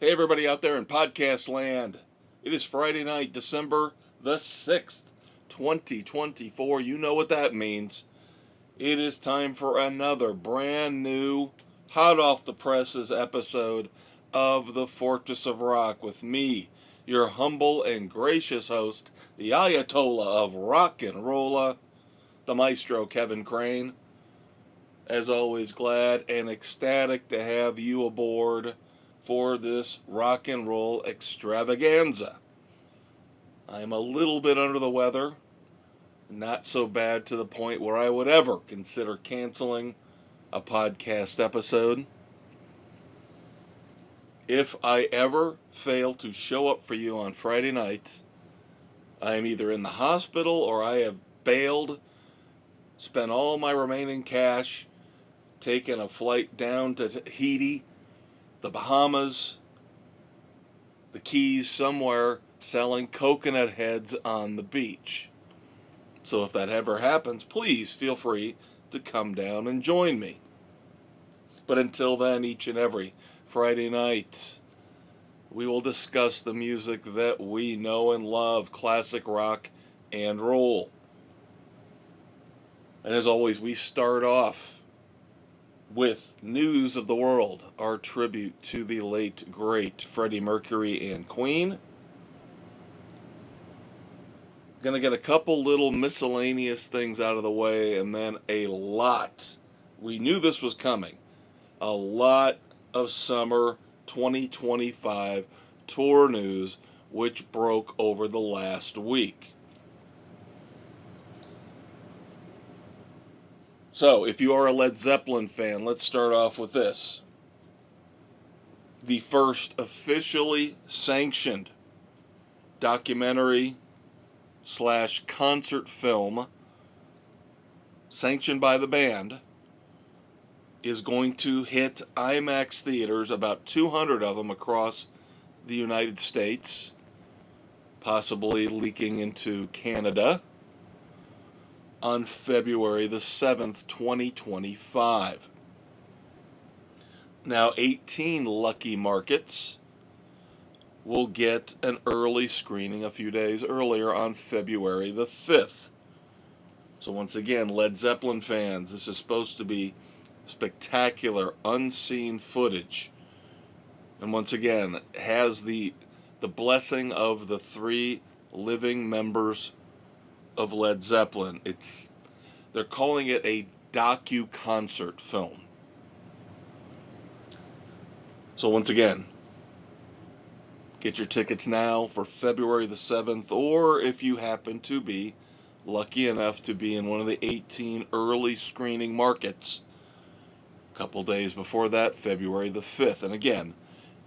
Hey, everybody out there in podcast land. It is Friday night, December the 6th, 2024. You know what that means. It is time for another brand new, hot off the presses episode of The Fortress of Rock with me, your humble and gracious host, the Ayatollah of Rock and Rolla, the Maestro Kevin Crane. As always, glad and ecstatic to have you aboard for this rock and roll extravaganza. I'm a little bit under the weather, not so bad to the point where I would ever consider canceling a podcast episode. If I ever fail to show up for you on Friday night, I am either in the hospital or I have bailed, spent all my remaining cash, taken a flight down to Tahiti, the Bahamas, the Keys, somewhere selling coconut heads on the beach. So if that ever happens, please feel free to come down and join me. But until then, each and every Friday night, we will discuss the music that we know and love, classic rock and roll. And as always, we start off with News of the World, our tribute to the late, great Freddie Mercury and Queen. Gonna get a couple little miscellaneous things out of the way, and then a lot. We knew this was coming. A lot of summer 2025 tour news, which broke over the last week. So, if you are a Led Zeppelin fan, let's start off with this. The first officially sanctioned documentary / concert film sanctioned by the band is going to hit IMAX theaters, about 200 of them across the United States, possibly leaking into Canada, on February the 7th, 2025. Now, 18 lucky markets will get an early screening a few days earlier on February the 5th. So once again, Led Zeppelin fans, this is supposed to be spectacular, unseen footage. And once again, has the blessing of the 3 living members of Led Zeppelin. They're calling it a docu-concert film. So once again, get your tickets now for February the 7th, or if you happen to be lucky enough to be in one of the 18 early screening markets, a couple days before that, February the 5th. And again,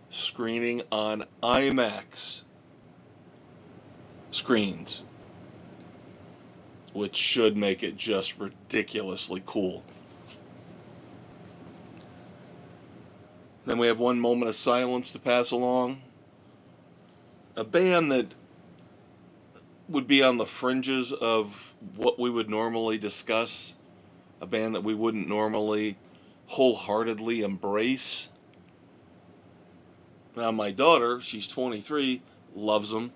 screening on IMAX screens, which should make it just ridiculously cool. Then we have one moment of silence to pass along. A band that would be on the fringes of what we would normally discuss, a band that we wouldn't normally wholeheartedly embrace. Now, my daughter, she's 23, loves them.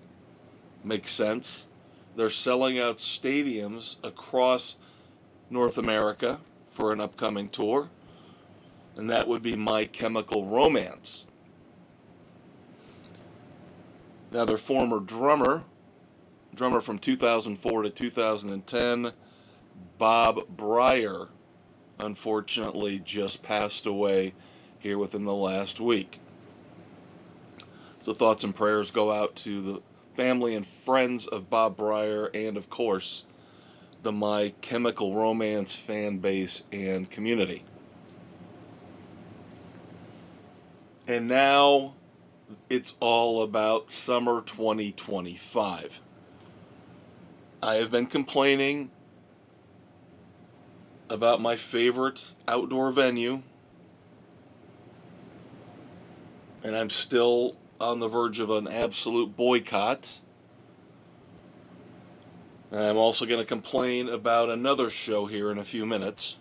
Makes sense. They're selling out stadiums across North America for an upcoming tour, and that would be My Chemical Romance. Now, their former drummer from 2004 to 2010, Bob Breyer, unfortunately just passed away here within the last week. So thoughts and prayers go out to the family and friends of Bob Breyer, and of course, the My Chemical Romance fan base and community. And now it's all about summer 2025. I have been complaining about my favorite outdoor venue, and I'm still on the verge of an absolute boycott. And I'm also going to complain about another show here in a few minutes.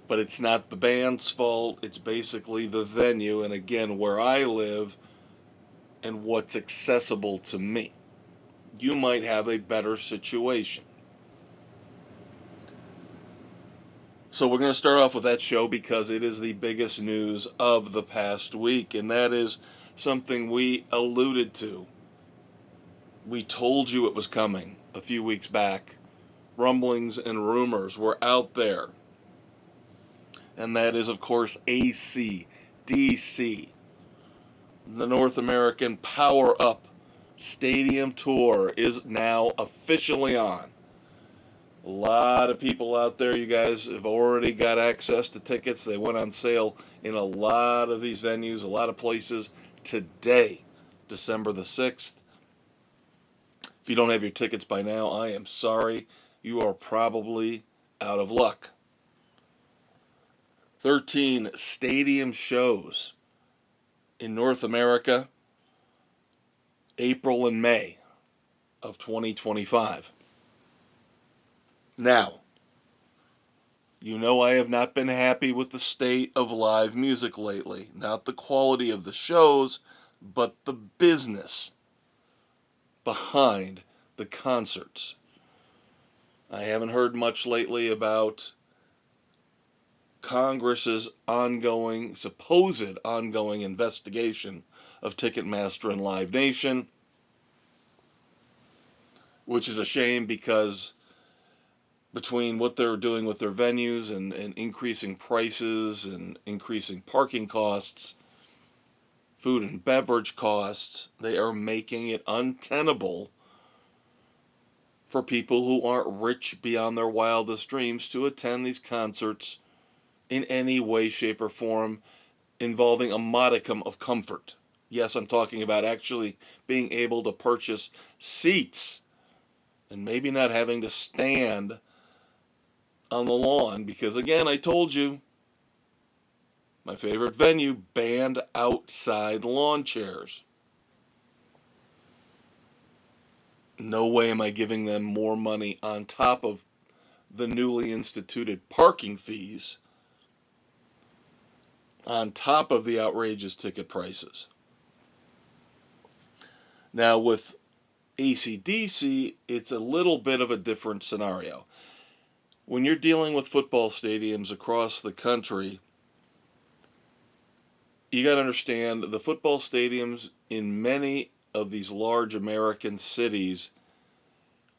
But it's not the band's fault. It's basically the venue, and again, where I live and what's accessible to me. You might have a better situation. So we're going to start off with that show because it is the biggest news of the past week, and that is something we alluded to. We told you it was coming a few weeks back. Rumblings and rumors were out there. And that is, of course, AC/DC. The North American Power Up Stadium Tour is now officially on. A lot of people out there, you guys have already got access to tickets. They went on sale in a lot of these venues, a lot of places today, December the 6th. If you don't have your tickets by now, I am sorry. You are probably out of luck. 13 stadium shows in North America, April and May of 2025. Now, you know I have not been happy with the state of live music lately. Not the quality of the shows, but the business behind the concerts. I haven't heard much lately about Congress's supposed ongoing investigation of Ticketmaster and Live Nation, which is a shame because between what they're doing with their venues and increasing prices and increasing parking costs, food and beverage costs, they are making it untenable for people who aren't rich beyond their wildest dreams to attend these concerts in any way, shape, or form involving a modicum of comfort. Yes, I'm talking about actually being able to purchase seats and maybe not having to stand on the lawn, because again, I told you, my favorite venue banned outside lawn chairs. No way am I giving them more money on top of the newly instituted parking fees, on top of the outrageous ticket prices. Now with AC/DC, it's a little bit of a different scenario. When you're dealing with football stadiums across the country, you got to understand the football stadiums in many of these large American cities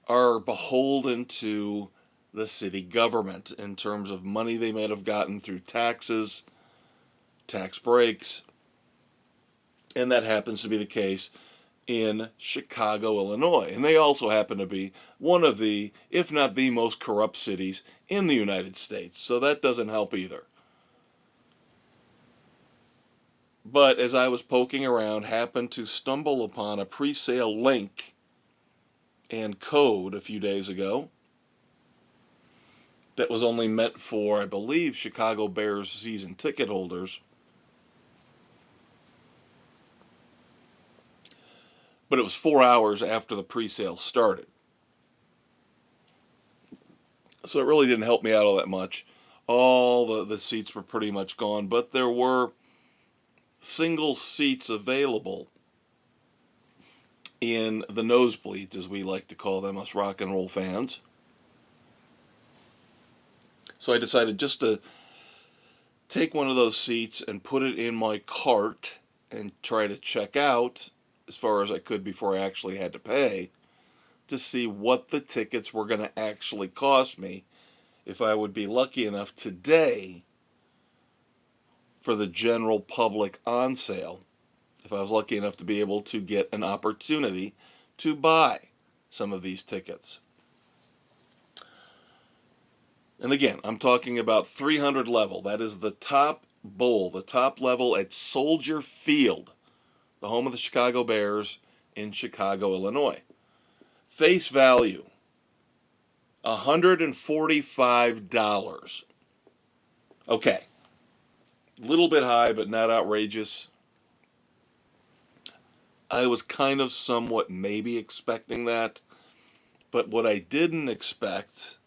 are beholden to the city government in terms of money they might have gotten through taxes, tax breaks, and that happens to be the case in Chicago, Illinois. And they also happen to be one of the, if not the most corrupt cities in the United States. So that doesn't help either. But as I was poking around, happened to stumble upon a pre-sale link and code a few days ago that was only meant for, I believe, Chicago Bears season ticket holders. But it was 4 hours after the pre-sale started. So it really didn't help me out all that much. All the seats were pretty much gone, but there were single seats available in the nosebleeds, as we like to call them, us rock and roll fans. So I decided just to take one of those seats and put it in my cart and try to check out as far as I could before I actually had to pay, to see what the tickets were going to actually cost me if I would be lucky enough today for the general public on sale, if I was lucky enough to be able to get an opportunity to buy some of these tickets. And again, I'm talking about 300 level. That is the top bowl, the top level at Soldier Field, the home of the Chicago Bears in Chicago, Illinois. Face value, $145. Okay, a little bit high, but not outrageous. I was kind of somewhat maybe expecting that, but what I didn't expect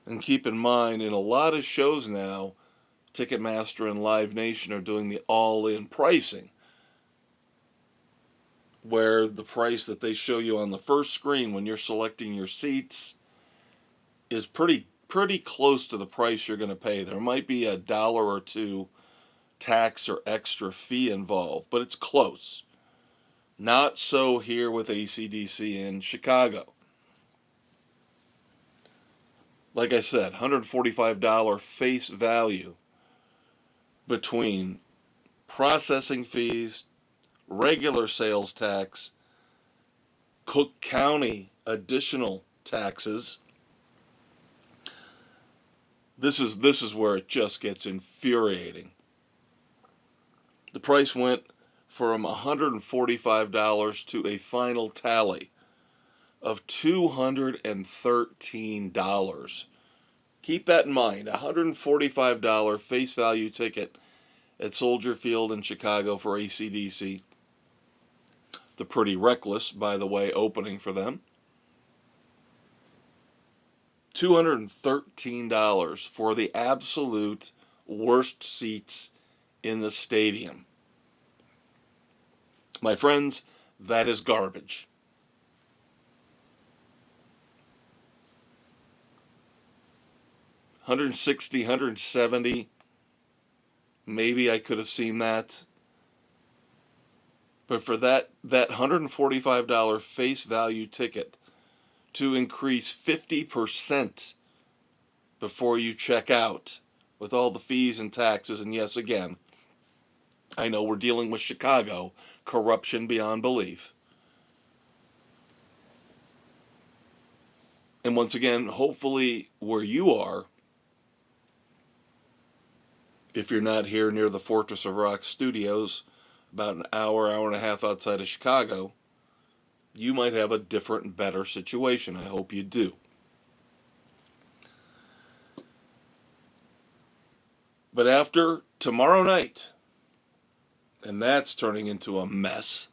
And keep in mind, in a lot of shows now, Ticketmaster and Live Nation are doing the all-in pricing, where the price that they show you on the first screen when you're selecting your seats is pretty close to the price you're going to pay. There might be $1 or $2 tax or extra fee involved, but it's close. Not so here with AC/DC in Chicago. Like I said, $145 face value between processing fees, regular sales tax, Cook County additional taxes. This is where it just gets infuriating. The price went from $145 to a final tally of $213. Keep that in mind. $145 face value ticket at Soldier Field in Chicago for AC/DC. The Pretty Reckless, by the way, opening for them. $213 for the absolute worst seats in the stadium. My friends, that is garbage. $160, $170, maybe I could have seen that. But for that $145 face value ticket to increase 50% before you check out with all the fees and taxes, and yes, again, I know we're dealing with Chicago, corruption beyond belief. And once again, hopefully where you are, if you're not here near the Fortress of Rock studios, about an hour and a half outside of Chicago, you might have a different and better situation. I hope you do. But after tomorrow night, and that's turning into a mess,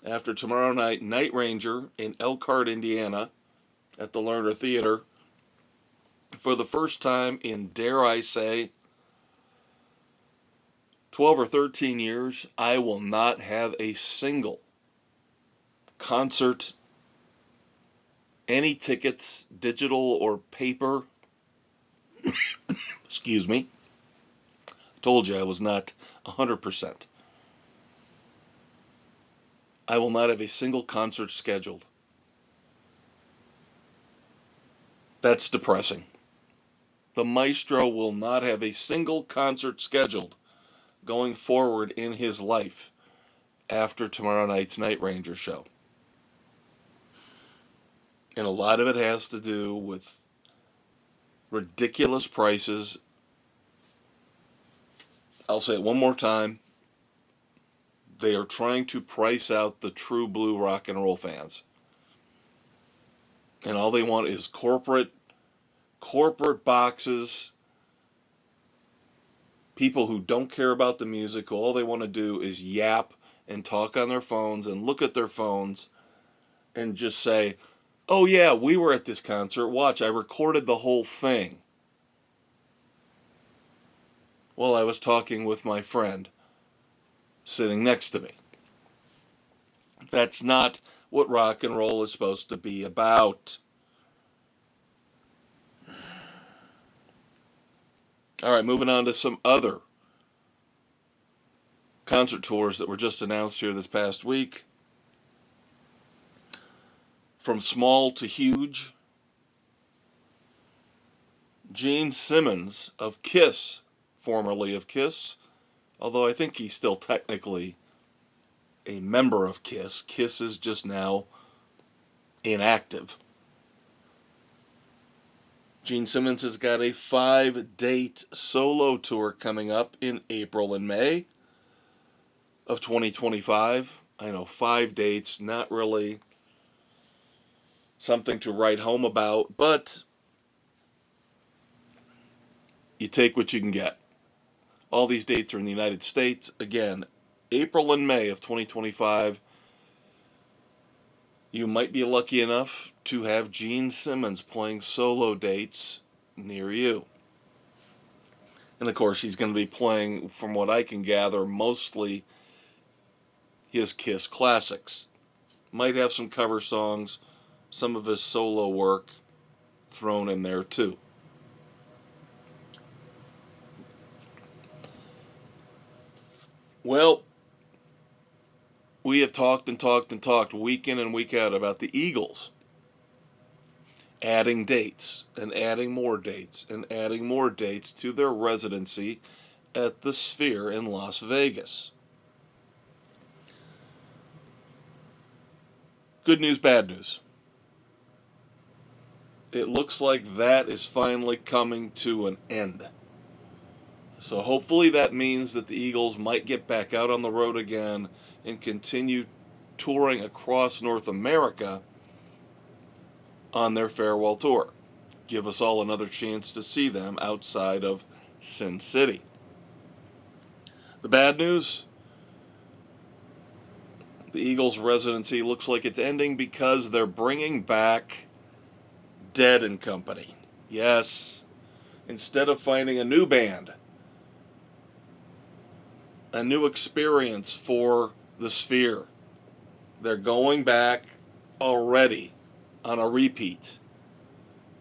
after tomorrow night, Night Ranger in Elkhart, Indiana, at the Lerner Theater, for the first time in, dare I say, 12 or 13 years, I will not have a single concert, any tickets, digital or paper. Excuse me. I told you I was not 100%. I will not have a single concert scheduled. That's depressing. The Maestro will not have a single concert scheduled going forward in his life after tomorrow night's Night Ranger show. And a lot of it has to do with ridiculous prices. I'll say it one more time. They are trying to price out the true blue rock and roll fans. And all they want is corporate boxes, people who don't care about the music, who all they want to do is yap and talk on their phones and look at their phones and just say, oh yeah, we were at this concert. Watch, I recorded the whole thing. Well, I was talking with my friend sitting next to me. That's not what rock and roll is supposed to be about. All right, moving on to some other concert tours that were just announced here this past week. From small to huge, Gene Simmons of Kiss, formerly of Kiss, although I think he's still technically a member of Kiss. Kiss is just now inactive. Gene Simmons has got a 5-date solo tour coming up in April and May of 2025. I know 5 dates, not really something to write home about, but you take what you can get. All these dates are in the United States. Again, April and May of 2025. You might be lucky enough to have Gene Simmons playing solo dates near you. And of course, he's going to be playing, from what I can gather, mostly his Kiss classics. Might have some cover songs, some of his solo work thrown in there too. Well, we have talked and talked and talked week in and week out about the Eagles adding dates and adding more dates and adding more dates to their residency at the Sphere in Las Vegas. Good news, bad news. It looks like that is finally coming to an end. So hopefully that means that the Eagles might get back out on the road again and continue touring across North America on their farewell tour. Give us all another chance to see them outside of Sin City. The bad news? The Eagles' residency looks like it's ending because they're bringing back Dead and Company. Yes, instead of finding a new band, a new experience for the Sphere, they're going back already on a repeat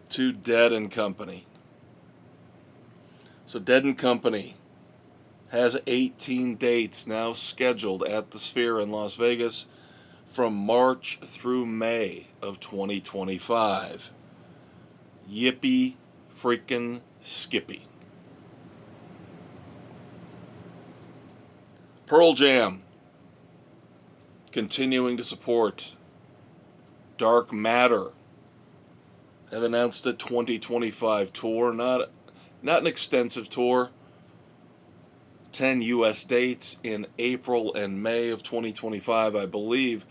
to Dead and Company. So Dead and Company has 18 dates now scheduled at the Sphere in Las Vegas from March through May of 2025. Yippee freaking skippy. Pearl Jam continuing to support Dark Matter have announced a 2025 tour, not an extensive tour. 10 U.S. dates in April and May of 2025, I believe.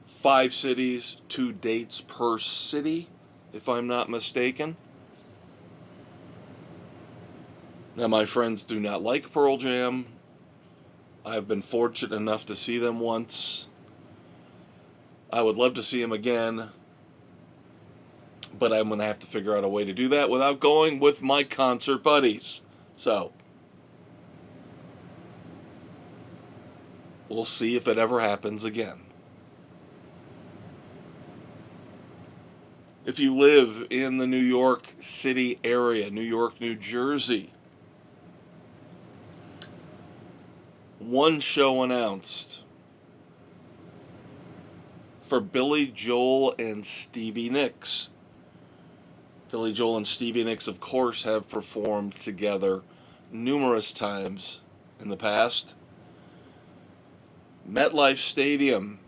5 cities, 2 dates per city, if I'm not mistaken. Now, my friends do not like Pearl Jam. I've been fortunate enough to see them once. I would love to see them again, but I'm going to have to figure out a way to do that without going with my concert buddies. So, we'll see if it ever happens again. If you live in the New York City area, New York, New Jersey, one show announced for Billy Joel and Stevie Nicks. Billy Joel and Stevie Nicks, of course, have performed together numerous times in the past. MetLife Stadium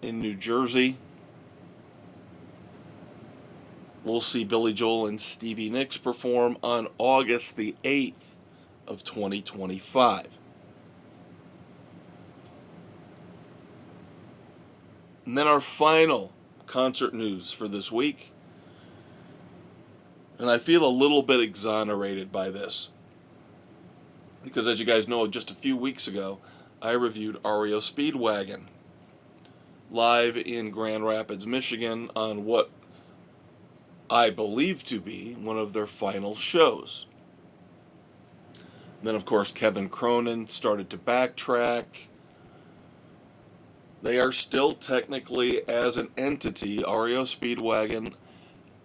in New Jersey. We'll see Billy Joel and Stevie Nicks perform on August the 8th of 2025. And then our final concert news for this week. And I feel a little bit exonerated by this, because as you guys know, just a few weeks ago, I reviewed REO Speedwagon live in Grand Rapids, Michigan on what I believe to be one of their final shows. And then, of course, Kevin Cronin started to backtrack. They are still technically, as an entity, REO Speedwagon,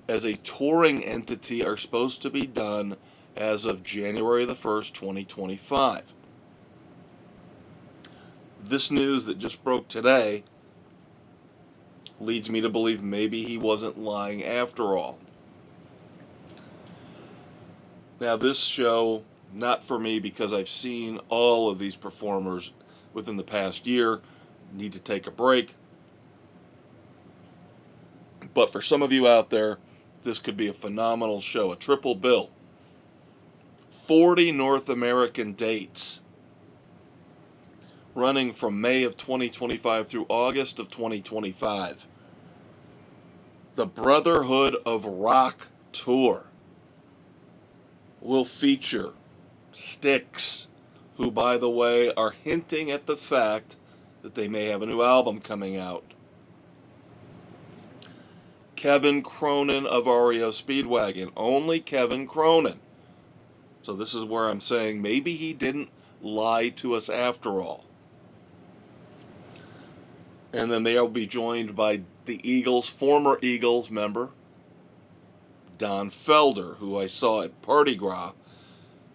as a touring entity, are supposed to be done as of January the 1st, 2025. This news that just broke today leads me to believe maybe he wasn't lying after all. Now, this show, not for me, because I've seen all of these performers within the past year, need to take a break. But for some of you out there, this could be a phenomenal show, a triple bill. 40 North American dates running from May of 2025 through August of 2025. The Brotherhood of Rock Tour will feature Styx, who, by the way, are hinting at the fact that they may have a new album coming out. Kevin Cronin of REO Speedwagon. Only Kevin Cronin. So this is where I'm saying maybe he didn't lie to us after all. And then they'll be joined by the Eagles, former Eagles member, Don Felder, who I saw at Party Gras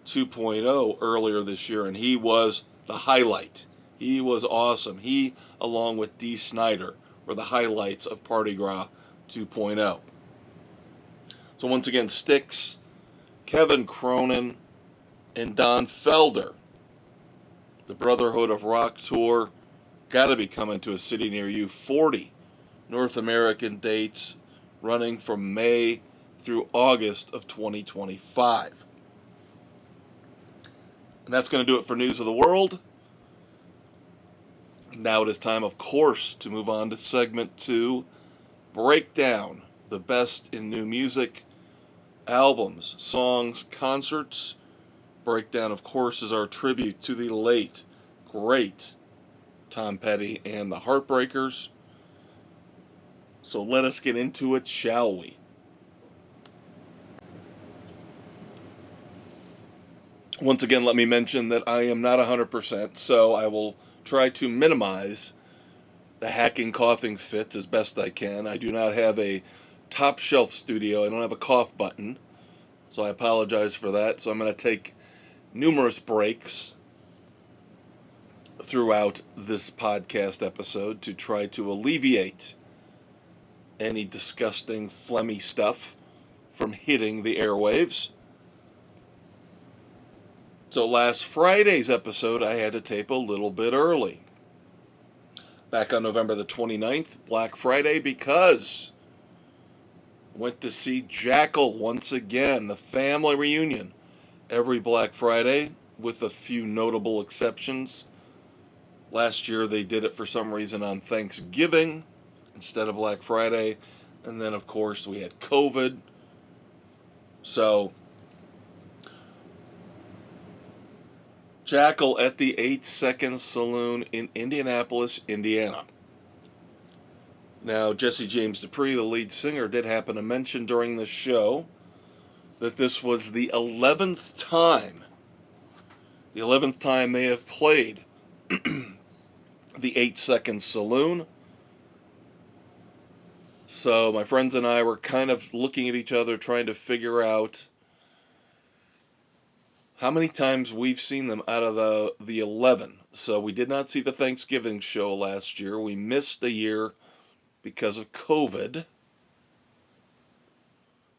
2.0 earlier this year, and he was the highlight. He was awesome. He, along with Dee Snider, were the highlights of Party Gras 2.0. So once again, Styx, Kevin Cronin, and Don Felder. The Brotherhood of Rock Tour, got to be coming to a city near you. 40 North American dates running from May through August of 2025. And that's going to do it for News of the World. Now it is time, of course, to move on to segment 2, Breakdown, the best in new music, albums, songs, concerts. Breakdown, of course, is our tribute to the late, great Tom Petty and the Heartbreakers. So let us get into it, shall we? Once again, let me mention that I am not 100%, so I will try to minimize the hacking, coughing fits as best I can. I do not have a top shelf studio. I don't have a cough button, so I apologize for that. So I'm going to take numerous breaks throughout this podcast episode to try to alleviate any disgusting, phlegmy stuff from hitting the airwaves. So last Friday's episode, I had to tape a little bit early. Back on November the 29th, Black Friday, because I went to see Jackyl once again, the family reunion, every Black Friday, with a few notable exceptions. Last year, they did it for some reason on Thanksgiving instead of Black Friday. And then, of course, we had COVID. So Jackyl at the 8 Second Saloon in Indianapolis, Indiana. Now, Jesse James Dupree, the lead singer, did happen to mention during the show that this was the 11th time they have played the 8 Second Saloon. So my friends and I were kind of looking at each other, trying to figure out how many times we've seen them out of the 11. So we did not see the Thanksgiving show last year. We missed a year because of COVID.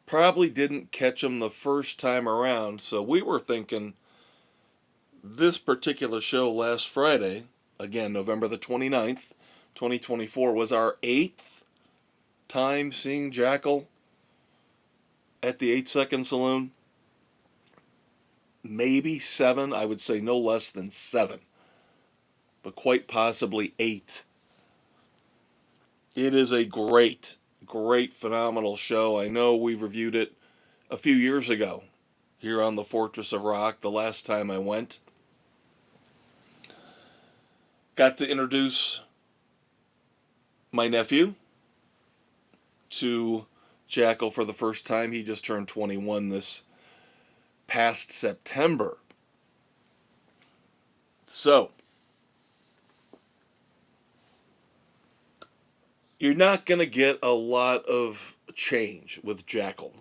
Probably didn't catch them the first time around. So we were thinking this particular show last Friday, again, November the 29th, 2024, was our 8th time seeing Jackyl at the 8 Second Saloon. Maybe 7, I would say no less than 7, but quite possibly 8. It is a great, phenomenal show. I know we reviewed it a few years ago here on the Fortress of Rock, the last time I went. Got to introduce my nephew to Jackyl for the first time. He just turned 21 this past September. So, you're not going to get a lot of change with Jackyl.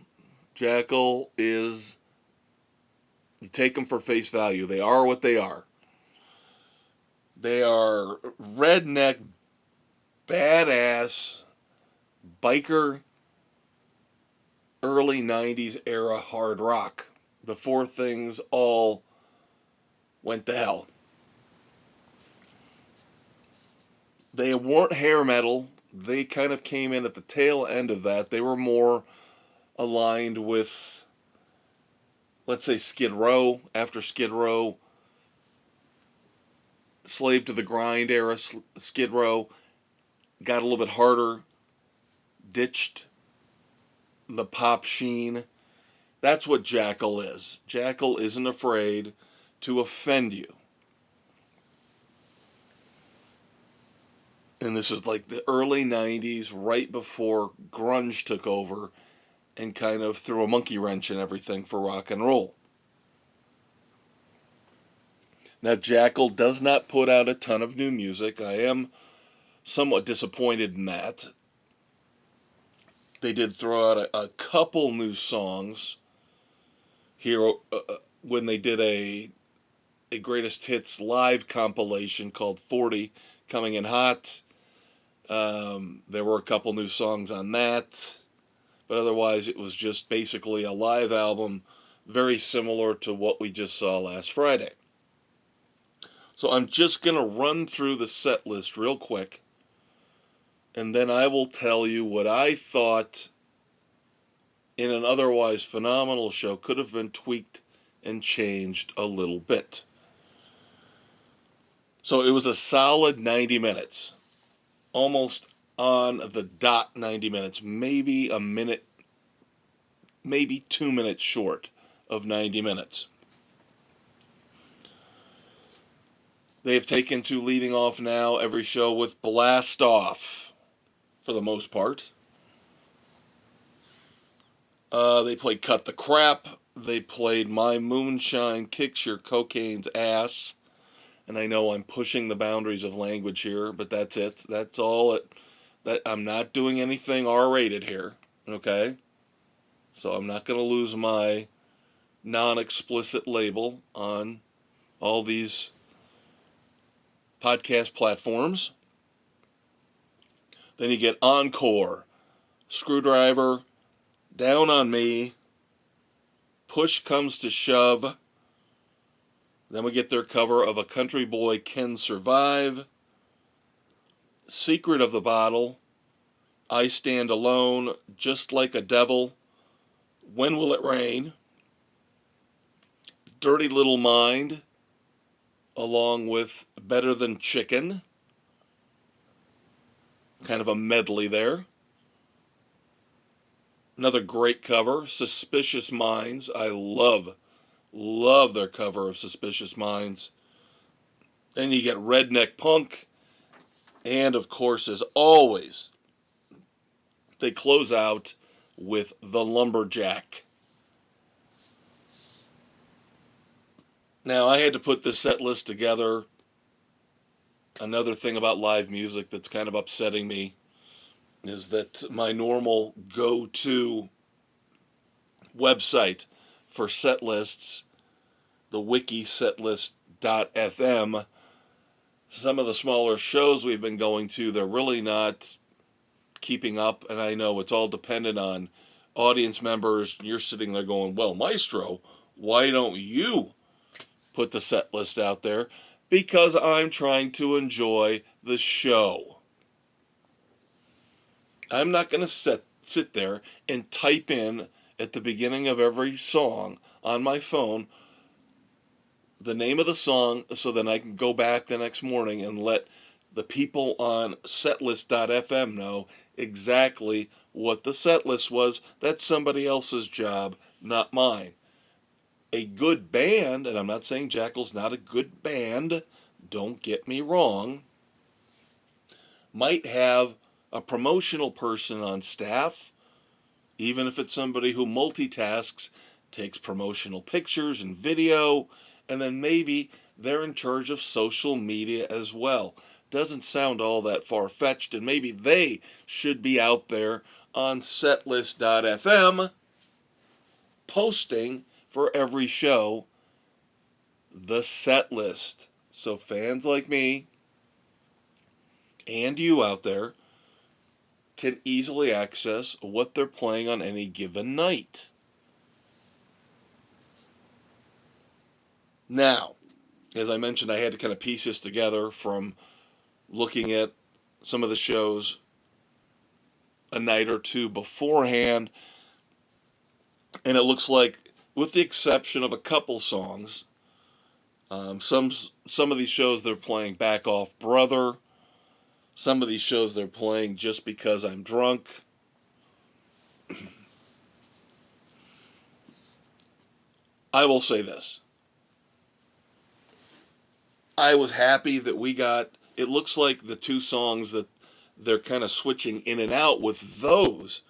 Jackyl is, you take them for face value. They are what they are. They are redneck, badass, biker, early 90s era hard rock, before things all went to hell. They weren't hair metal. They kind of came in at the tail end of that. They were more aligned with, let's say, Skid Row. After Skid Row, Slave to the Grind era, Skid Row got a little bit harder, ditched the pop sheen. That's what Jackyl is. Jackyl isn't afraid to offend you. And this is like the early 90s, right before grunge took over and kind of threw a monkey wrench in everything for rock and roll. Now, Jackyl does not put out a ton of new music. I am somewhat disappointed in that. They did throw out a couple new songs here when they did a greatest hits live compilation called 40 Coming in Hot. There were a couple new songs on that, but otherwise it was just basically a live album, very similar to what we just saw last Friday. So I'm just going to run through the set list real quick, and then I will tell you what I thought in an otherwise phenomenal show could have been tweaked and changed a little bit. So it was a solid 90 minutes, almost on the dot 90 minutes, maybe a minute, maybe 2 minutes short of 90 minutes. They have taken to leading off now every show with Blast Off, for the most part. They played Cut the Crap. They played My Moonshine Kicks Your Cocaine's Ass. And I know I'm pushing the boundaries of language here, but that's it. That's all it. That I'm not doing anything R-rated here, okay? So I'm not going to lose my non-explicit label on all these podcast platforms. Then you get Encore, Screwdriver, Down on Me, Push Comes to Shove. Then we get their cover of A Country Boy Can Survive, Secret of the Bottle, I Stand Alone, Just Like a Devil, When Will It Rain, Dirty Little Mind, along with Better Than Chicken. Kind of a medley there. Another great cover, Suspicious Minds. I love their cover of Suspicious Minds. Then you get Redneck Punk. And of course, as always, they close out with The Lumberjack. Now, I had to put this set list together. Another thing about live music that's kind of upsetting me is that my normal go-to website for set lists, the wiki setlist.fm, some of the smaller shows we've been going to, they're really not keeping up, and I know it's all dependent on audience members. You're sitting there going, well, Maestro, why don't you put the set list out there? Because I'm trying to enjoy the show. I'm not going to sit there and type in at the beginning of every song on my phone the name of the song so then I can go back the next morning and let the people on setlist.fm know exactly what the set list was. That's somebody else's job, not mine. A good band, and I'm not saying Jackyl's not a good band, don't get me wrong, might have a promotional person on staff, even if it's somebody who multitasks, takes promotional pictures and video, and then maybe they're in charge of social media as well. Doesn't sound all that far-fetched, and maybe they should be out there on setlist.fm posting for every show the set list. So fans like me and you out there can easily access what they're playing on any given night. Now, as I mentioned, I had to kind of piece this together from looking at some of the shows a night or two beforehand, and it looks like, with the exception of a couple songs, some of these shows they're playing Back Off Brother. Some of these shows they're playing Just Because I'm Drunk. I will say this. I was happy that we got, it looks like the two songs that they're kind of switching in and out with those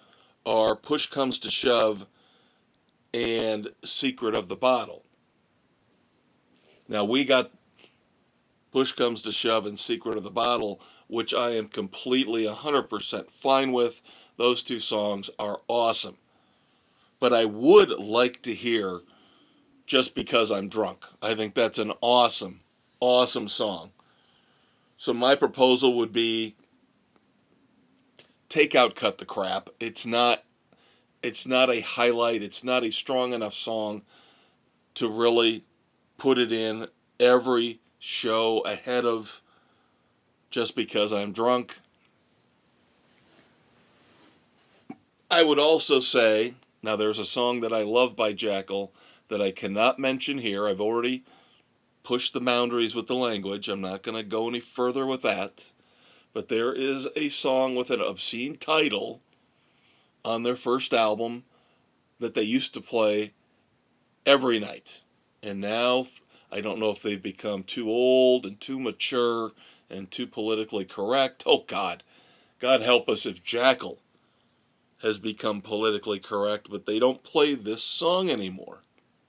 are Push Comes to Shove and Secret of the Bottle. Now, we got Push Comes to Shove and Secret of the Bottle, which I am completely 100% fine with. Those two songs are awesome. But I would like to hear Just Because I'm Drunk. I think that's an awesome, awesome song. So my proposal would be take out Cut the Crap. It's not a highlight. It's not a strong enough song to really put it in every show ahead of Just Because I'm Drunk. I would also say, now there's a song that I love by Jackyl that I cannot mention here. I've already pushed the boundaries with the language. I'm not going to go any further with that. But there is a song with an obscene title on their first album that they used to play every night. And now I don't know if they've become too old and too mature and too politically correct. Oh, God. God help us if Jackyl has become politically correct, but they don't play this song anymore,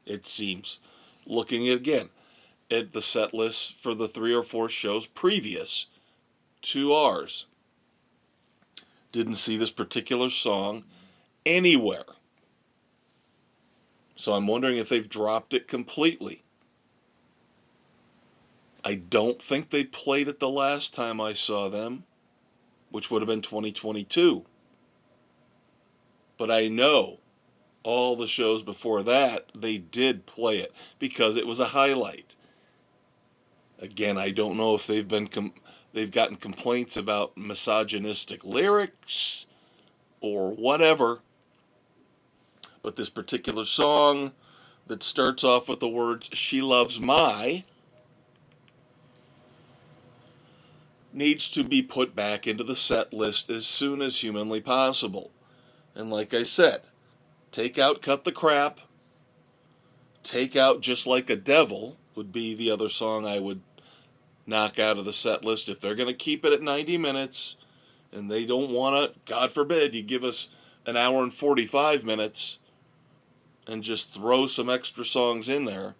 it seems. Looking again at the set list for the 3 or 4 shows previous to ours, didn't see this particular song anywhere. So I'm wondering if they've dropped it completely. I don't think they played it the last time I saw them, which would have been 2022. But I know all the shows before that, they did play it because it was a highlight. Again, I don't know if they've gotten complaints about misogynistic lyrics or whatever. But this particular song that starts off with the words, "She Loves My," needs to be put back into the set list as soon as humanly possible. And like I said, take out Cut the Crap, take out Just Like a Devil would be the other song I would knock out of the set list. If they're going to keep it at 90 minutes and they don't want to, God forbid, you give us an hour and 45 minutes and just throw some extra songs in there.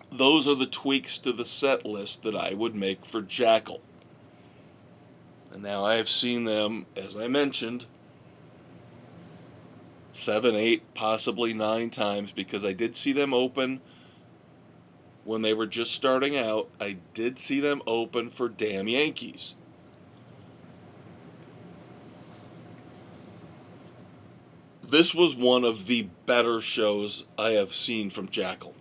Those are the tweaks to the set list that I would make for Jackyl. And now I have seen them, as I mentioned, 7, 8, possibly 9 times, because I did see them open when they were just starting out. I did see them open for Damn Yankees. This was one of the better shows I have seen from Jackyl.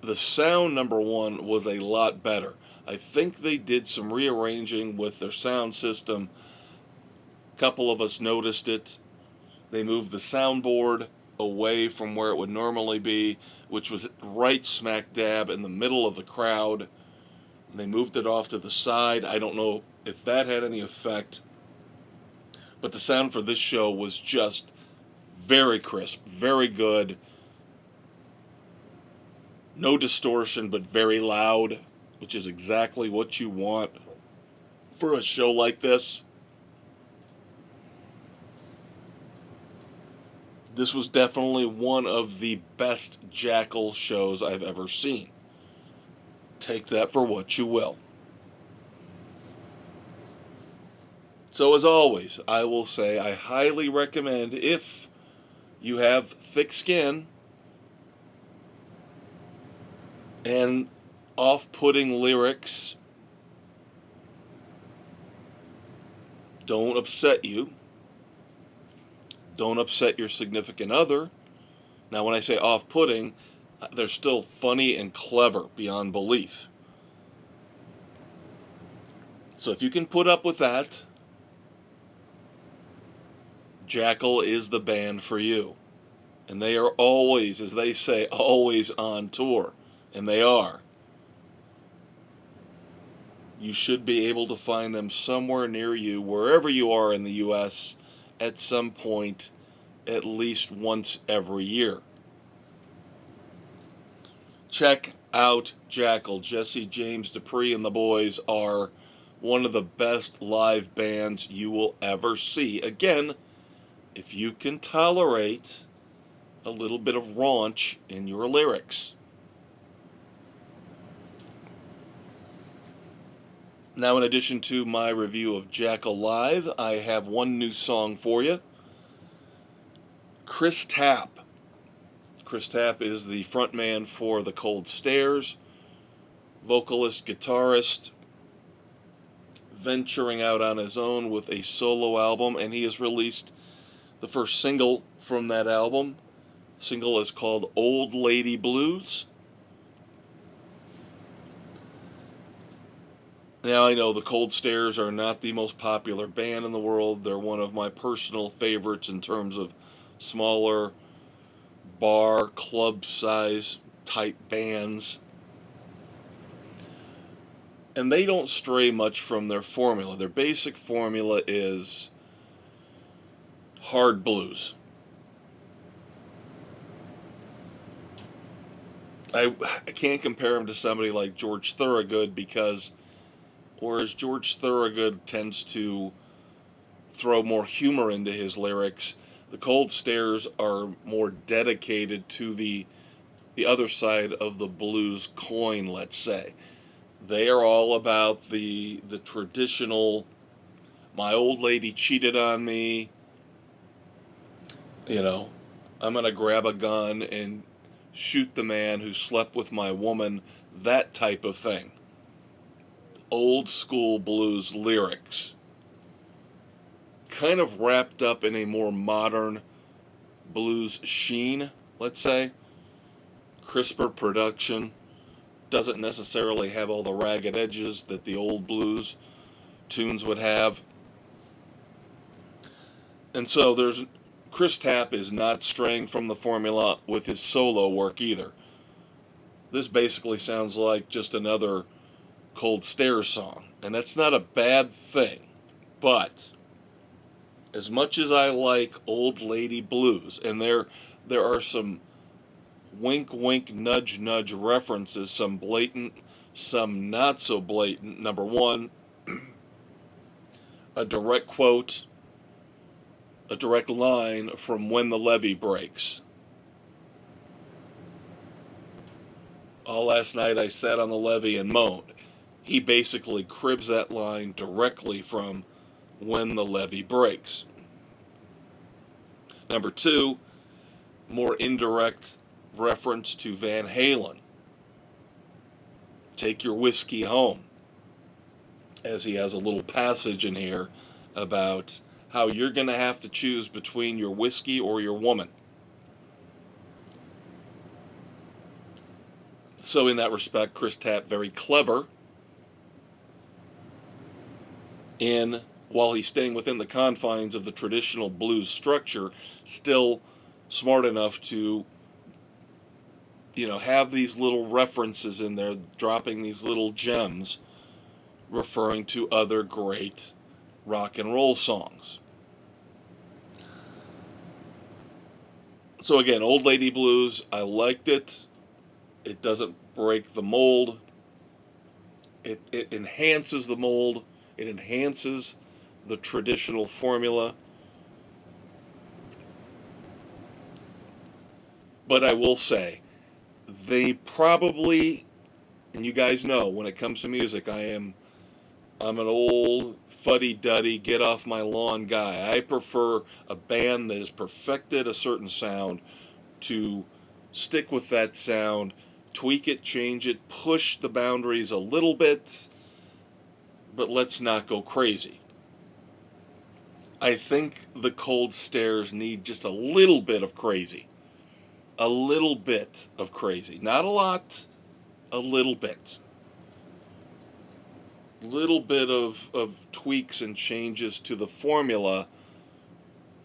The sound, number one, was a lot better. I think they did some rearranging with their sound system. A couple of us noticed it. They moved the soundboard away from where it would normally be, which was right smack dab in the middle of the crowd. And they moved it off to the side. I don't know if that had any effect. But the sound for this show was just very crisp, very good. No distortion, but very loud, which is exactly what you want for a show like this. This was definitely one of the best Jackyl shows I've ever seen. Take that for what you will. So as always, I will say I highly recommend, if you have thick skin and off-putting lyrics don't upset you, don't upset your significant other. Now, when I say off-putting, they're still funny and clever beyond belief. So if you can put up with that, Jackyl is the band for you. And they are always, as they say, always on tour. And they are. You should be able to find them somewhere near you, wherever you are in the U.S., at some point, at least once every year. Check out Jackyl. Jesse, James, Dupree, and the boys are one of the best live bands you will ever see. Again, if you can tolerate a little bit of raunch in your lyrics. Now, in addition to my review of Jackyl Live, I have one new song for you. Chris Tapp. Chris Tapp is the frontman for The Cold Stairs, vocalist, guitarist, venturing out on his own with a solo album, and he has released the first single from that album. The single is called Old Lady Blues. Now, I know the Cold Stairs are not the most popular band in the world. They're one of my personal favorites in terms of smaller bar, club size type bands. And they don't stray much from their formula. Their basic formula is hard blues. I can't compare him to somebody like George Thorogood because whereas George Thorogood tends to throw more humor into his lyrics, the Cold Stairs are more dedicated to the other side of the blues coin, let's say. They are all about the traditional, my old lady cheated on me, I'm going to grab a gun and shoot the man who slept with my woman, that type of thing. Old school blues lyrics, kind of wrapped up in a more modern blues sheen, let's say. Crisper production, doesn't necessarily have all the ragged edges that the old blues tunes would have. And so Chris Tapp is not straying from the formula with his solo work either. This basically sounds like just another Cold Stairs song, and that's not a bad thing. But as much as I like Old Lady Blues, and there are some wink wink nudge nudge references, some blatant, some not so blatant. Number one, a direct quote, a direct line from When the Levee Breaks. All last night I sat on the levee and moaned. He basically cribs that line directly from When the Levee Breaks. Number two, more indirect reference to Van Halen. Take your whiskey home. As he has a little passage in here about how you're going to have to choose between your whiskey or your woman. So in that respect, Chris Tapp, very clever in, while he's staying within the confines of the traditional blues structure, still smart enough to, have these little references in there, dropping these little gems, referring to other great rock and roll songs. So again, Old Lady Blues, I liked it. It doesn't break the mold. It enhances the mold. It enhances the traditional formula. But I will say, they probably, and you guys know, when it comes to music, I'm an old fuddy-duddy, get off my lawn guy. I prefer a band that has perfected a certain sound to stick with that sound, tweak it, change it, push the boundaries a little bit, but let's not go crazy. I think the Cold Stairs need just a little bit of crazy. A little bit of crazy. Not a lot, a little bit. Little bit of tweaks and changes to the formula.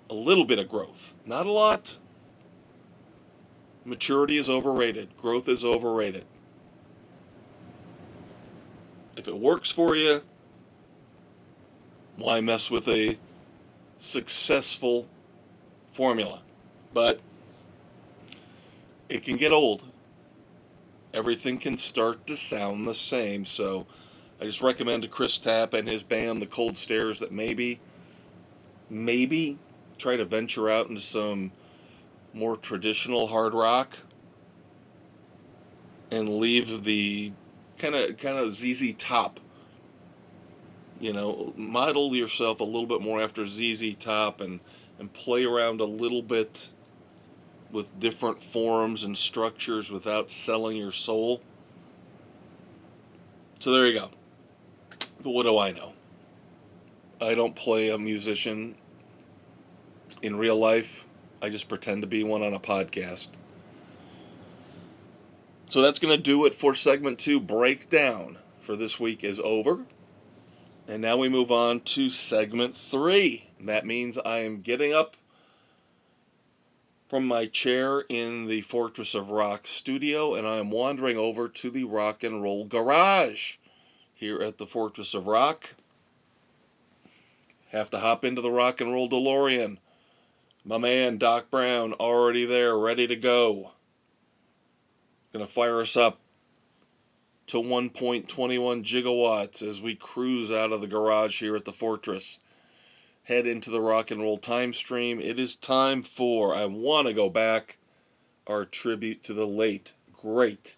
A little bit of growth. Not a lot. Maturity is overrated. Growth is overrated. If it works for you, why mess with a successful formula? But it can get old. everything can start to sound the same. So I just recommend to Chris Tapp and his band, the Cold Stairs, that maybe try to venture out into some more traditional hard rock and leave the kind of ZZ Top. Model yourself a little bit more after ZZ Top and play around a little bit with different forms and structures without selling your soul. So there you go. But what do I know? I don't play a musician in real life. I just pretend to be one on a podcast. So that's going to do it for segment 2. Breakdown for this week is over. And now we move on to segment 3. That means I am getting up from my chair in the Fortress of Rock studio, and I am wandering over to the Rock and Roll Garage here at the Fortress of Rock. Have to hop into the Rock and Roll DeLorean. My man, Doc Brown, already there, ready to go. Gonna fire us up to 1.21 gigawatts as we cruise out of the garage here at the Fortress. Head into the rock and roll time stream. It is time for I Want to Go Back, our tribute to the late, great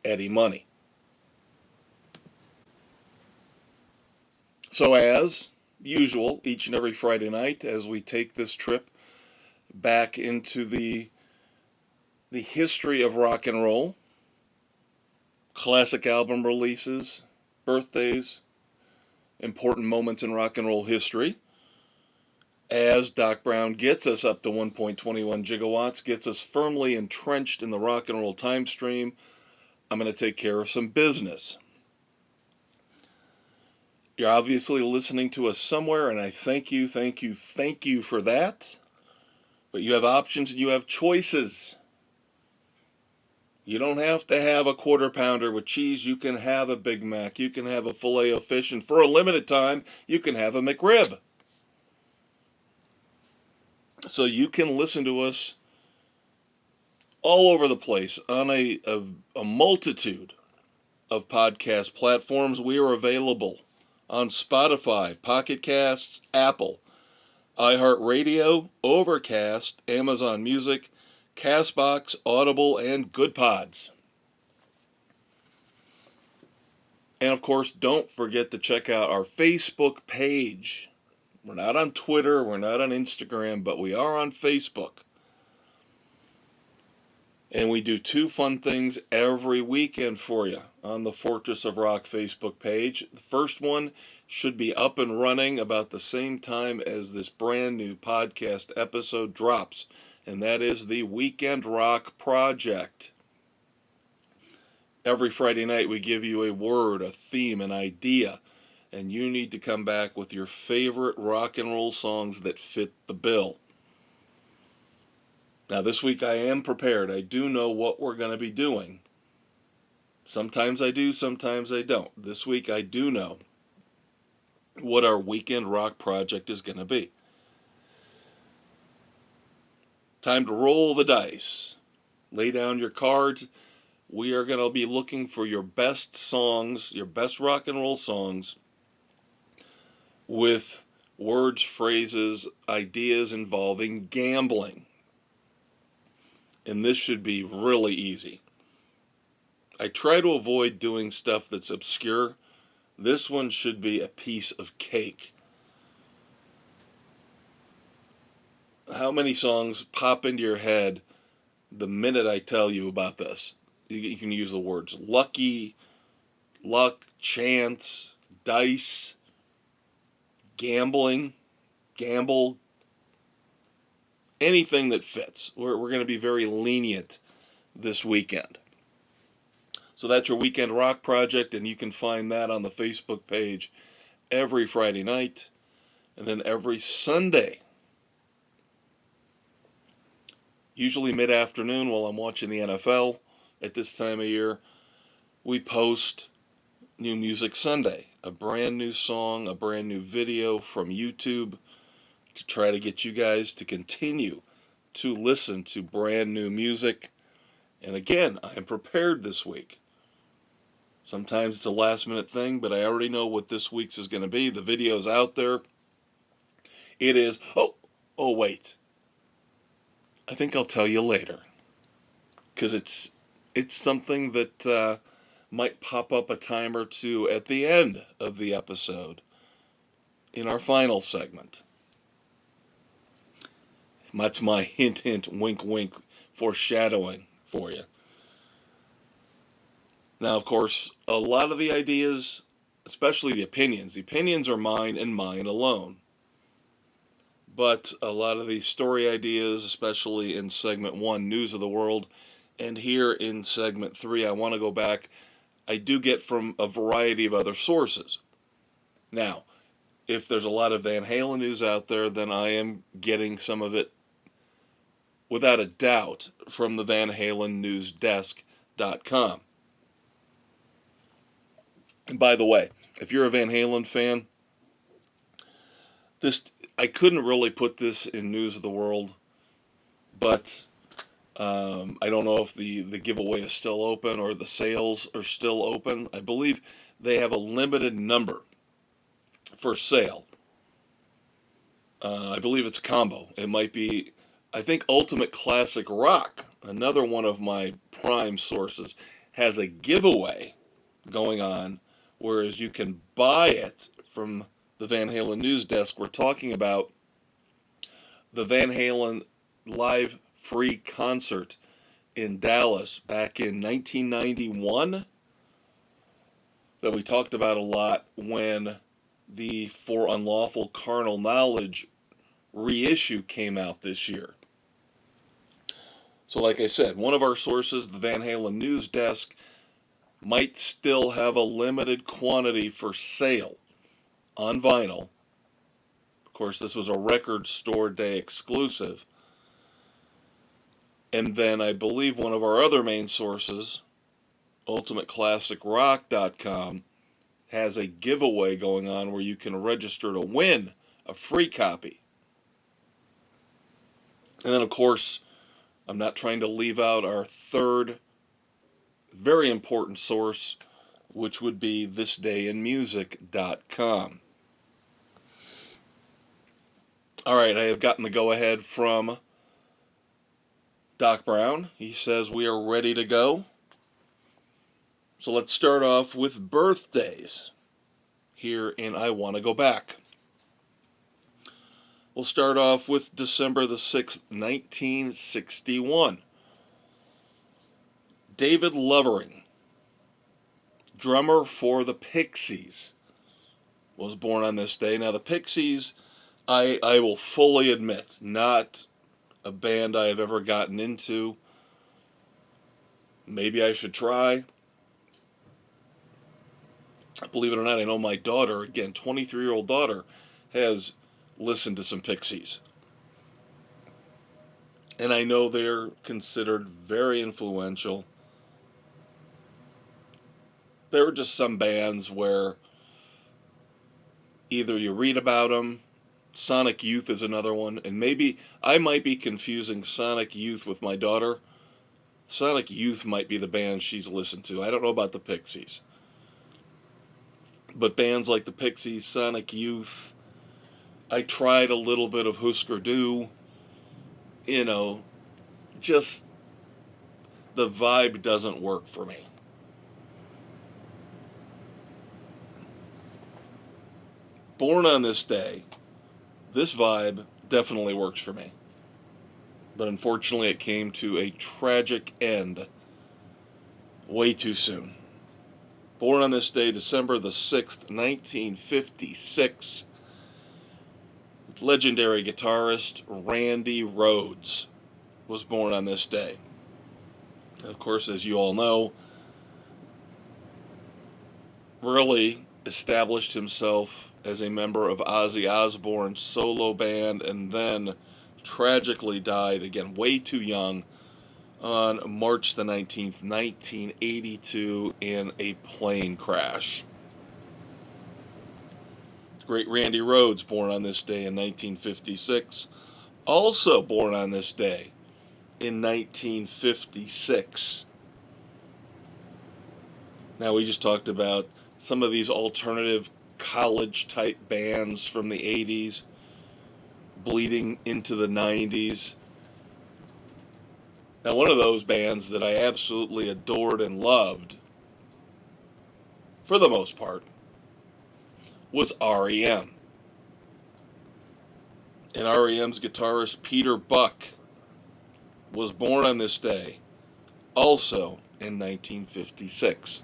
Eddie Money. So as usual, each and every Friday night, as we take this trip back into the history of rock and roll, classic album releases, birthdays, important moments in rock and roll history, as Doc Brown gets us up to 1.21 gigawatts, gets us firmly entrenched in the rock and roll time stream, I'm going to take care of some business. You're obviously listening to us somewhere, and I thank you for that. But you have options and you have choices. You don't have to have a quarter pounder with cheese. You can have a Big Mac. You can have a filet of fish. And for a limited time, you can have a McRib. So you can listen to us all over the place on a multitude of podcast platforms. We are available on Spotify, Pocket Casts, Apple, iHeartRadio, Overcast, Amazon Music, CastBox, Audible, and Good Pods. And of course, don't forget to check out our Facebook page. We're not on Twitter, we're not on Instagram, but we are on Facebook. And we do 2 fun things every weekend for you on the Fortress of Rock Facebook page. The first one should be up and running about the same time as this brand new podcast episode drops, and that is the Weekend Rock Project. Every Friday night we give you a word, a theme, an idea, and you need to come back with your favorite rock and roll songs that fit the bill. Now this week I am prepared. I do know what we're going to be doing. Sometimes I do, sometimes I don't. This week I do know what our Weekend Rock Project is going to be. Time to roll the dice. Lay down your cards. We are going to be looking for your best songs, your best rock and roll songs with words, phrases, ideas involving gambling. And this should be really easy. I try to avoid doing stuff that's obscure. This one should be a piece of cake. How many songs pop into your head the minute I tell you about this? You can use the words lucky, luck, chance, dice, gambling, gamble, anything that fits. We're going to be very lenient this weekend. So that's your Weekend Rock Project, and you can find that on the Facebook page every Friday night, and then every Sunday, usually mid-afternoon while I'm watching the NFL at this time of year, we post New Music Sunday, a brand new song, a brand new video from YouTube to try to get you guys to continue to listen to brand new music And again, I am prepared this week. Sometimes it's a last minute thing, but I already know what this week's is going to be. The video's out there. It is, oh wait. I think I'll tell you later. Because it's something that might pop up a time or two at the end of the episode in our final segment. That's my hint, hint, wink, wink foreshadowing for you. Now, of course, a lot of the ideas, especially the opinions are mine and mine alone. But a lot of the story ideas, especially in segment 1, News of the World, and here in segment 3, I want to go back, I do get from a variety of other sources. Now, if there's a lot of Van Halen news out there, then I am getting some of it, without a doubt, from the Van Halen newsdesk.com. And by the way, if you're a Van Halen fan, I couldn't really put this in News of the World, but I don't know if the giveaway is still open or the sales are still open. I believe they have a limited number for sale. I believe it's a combo. It might be, I think Ultimate Classic Rock, another one of my prime sources, has a giveaway going on, whereas you can buy it from the Van Halen news desk. We're talking about the Van Halen live free concert in Dallas back in 1991 that we talked about a lot when the For Unlawful Carnal Knowledge reissue came out this year. So like I said, one of our sources, the Van Halen news desk, might still have a limited quantity for sale on vinyl. Of course, this was a Record Store Day exclusive. And then I believe one of our other main sources, UltimateClassicRock.com, has a giveaway going on where you can register to win a free copy. And then, of course, I'm not trying to leave out our third very important source, which would be thisdayinmusic.com. All right, I have gotten the go-ahead from Doc Brown. He says we are ready to go. So let's start off with birthdays here in I Want to Go Back. We'll start off with December the 6th, 1961. David Lovering, drummer for the Pixies, was born on this day. Now, the Pixies, I will fully admit, not a band I have ever gotten into. Maybe I should try. Believe it or not, I know my daughter, again, 23-year-old daughter, has listened to some Pixies. And I know they're considered very influential. There are just some bands where either you read about them, Sonic Youth is another one, and maybe I might be confusing Sonic Youth with my daughter. Sonic Youth might be the band she's listened to. I don't know about the Pixies. But bands like the Pixies, Sonic Youth, I tried a little bit of Husker Du. You know, just the vibe doesn't work for me. Born on this day, this vibe definitely works for me. But unfortunately, it came to a tragic end way too soon. Born on this day, December the 6th, 1956, legendary guitarist Randy Rhoads was born on this day. And of course, as you all know, really established himself as a member of Ozzy Osbourne's solo band, and then tragically died, again, way too young, on March the 19th, 1982, in a plane crash. Great Randy Rhoads, born on this day in 1956. Also born on this day, in 1956. Now, we just talked about some of these alternative college-type bands from the 80s bleeding into the 90s. Now, one of those bands that I absolutely adored and loved, for the most part, was REM. And REM's guitarist Peter Buck was born on this day, also in 1956.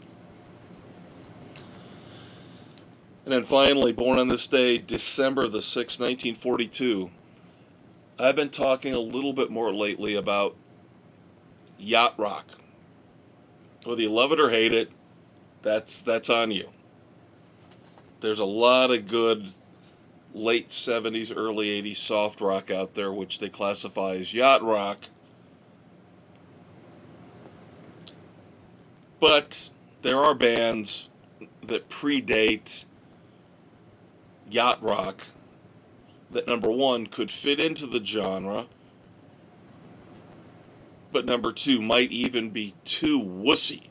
And then finally, born on this day, December the 6th, 1942. I've been talking a little bit more lately about yacht rock. Whether you love it or hate it, that's on you. There's a lot of good late 70s, early 80s soft rock out there, which they classify as yacht rock. But there are bands that predate yacht rock that, number one, could fit into the genre, but number two, might even be too wussy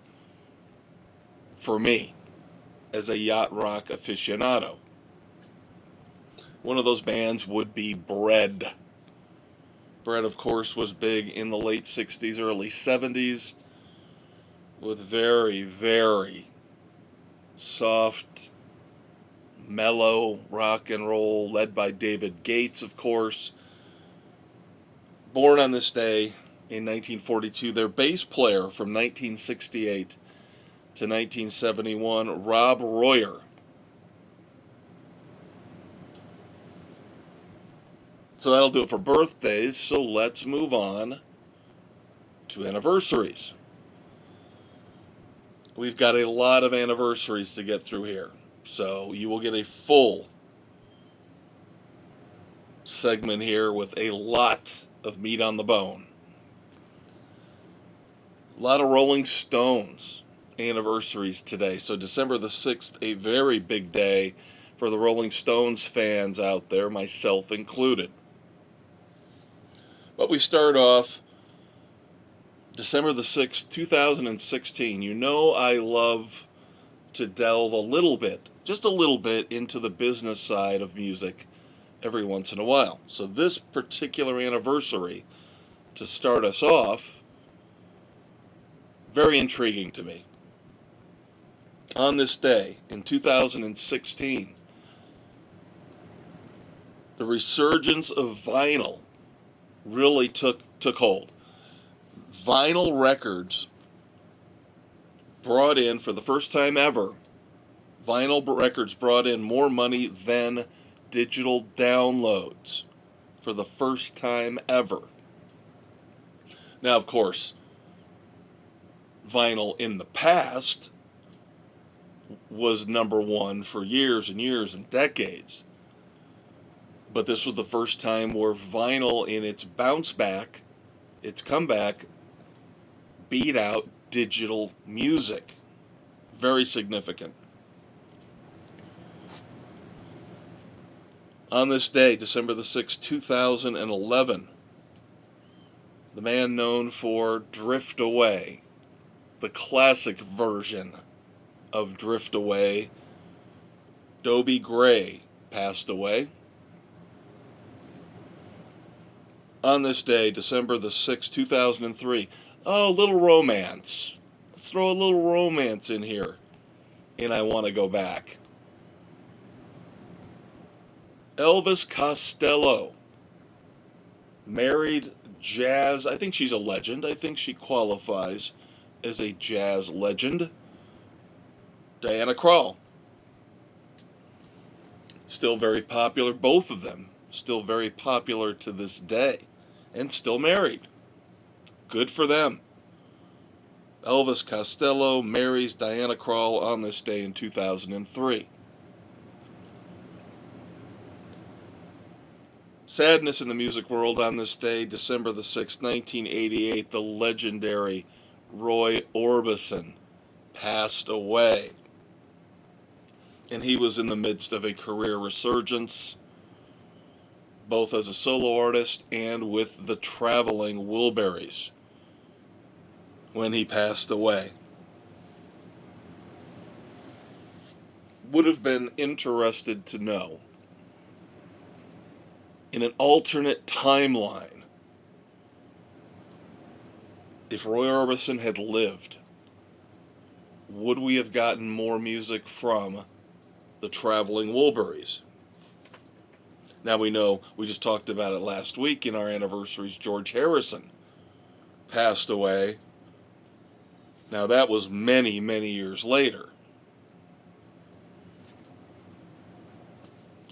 for me as a yacht rock aficionado. One of those bands would be Bread. Bread, of course, was big in the late 60s, early 70s, with very, very soft, mellow rock and roll, led by David Gates, of course. Born on this day in 1942, their bass player from 1968 to 1971, Rob Royer. So that'll do it for birthdays, so let's move on to anniversaries. We've got a lot of anniversaries to get through here, so you will get a full segment here with a lot of meat on the bone. A lot of Rolling Stones anniversaries today. So December the 6th, a very big day for the Rolling Stones fans out there, myself included. But we start off December the 6th, 2016. You know I love to delve a little bit, just a little bit, into the business side of music every once in a while. So this particular anniversary, to start us off, very intriguing to me. On this day, in 2016, the resurgence of vinyl really took hold. Vinyl records brought in, for the first time ever, vinyl records brought in more money than digital downloads for the first time ever. Now, of course, vinyl in the past was number one for years and years and decades. But this was the first time where vinyl, in its bounce back, its comeback, beat out digital music. Very significant. On this day, December the 6th, 2011, the man known for Drift Away, the classic version of Drift Away, Dobie Gray, passed away. On this day, December the 6th, 2003, oh, a little romance. Let's throw a little romance in here. And I Want to Go Back. Elvis Costello married jazz. I think she's a legend. I think she qualifies as a jazz legend. Diana Krall. Still very popular. Both of them still very popular to this day. And still married. Good for them. Elvis Costello marries Diana Krall on this day in 2003. Sadness in the music world on this day, December the 6th, 1988, the legendary Roy Orbison passed away. And he was in the midst of a career resurgence. both as a solo artist and with the Traveling Wilburys when he passed away. Would have been interested to know, in an alternate timeline, if Roy Orbison had lived, would we have gotten more music from the Traveling Wilburys? Now we know, we just talked about it last week in our anniversaries, George Harrison passed away. Now that was many, many years later.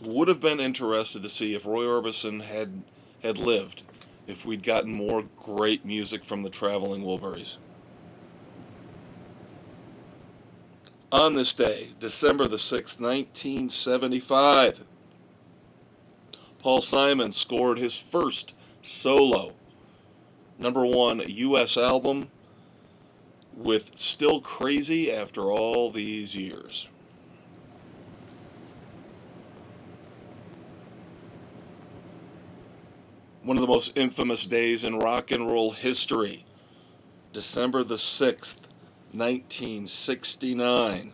Would have been interested to see if Roy Orbison had lived, if we'd gotten more great music from the Traveling Wilburys. On this day, December the 6th, 1975, Paul Simon scored his first solo #1 U.S. album with Still Crazy After All These Years. One of the most infamous days in rock and roll history, December the 6th, 1969.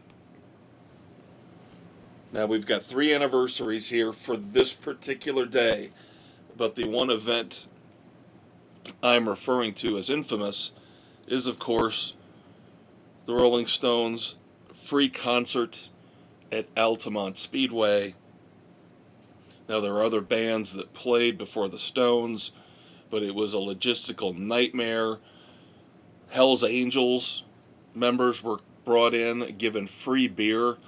Now we've got 3 anniversaries here for this particular day, but the one event I'm referring to as infamous is, of course, the Rolling Stones' free concert at Altamont Speedway. Now there are other bands that played before the Stones, but it was a logistical nightmare. Hell's Angels members were brought in, given free beer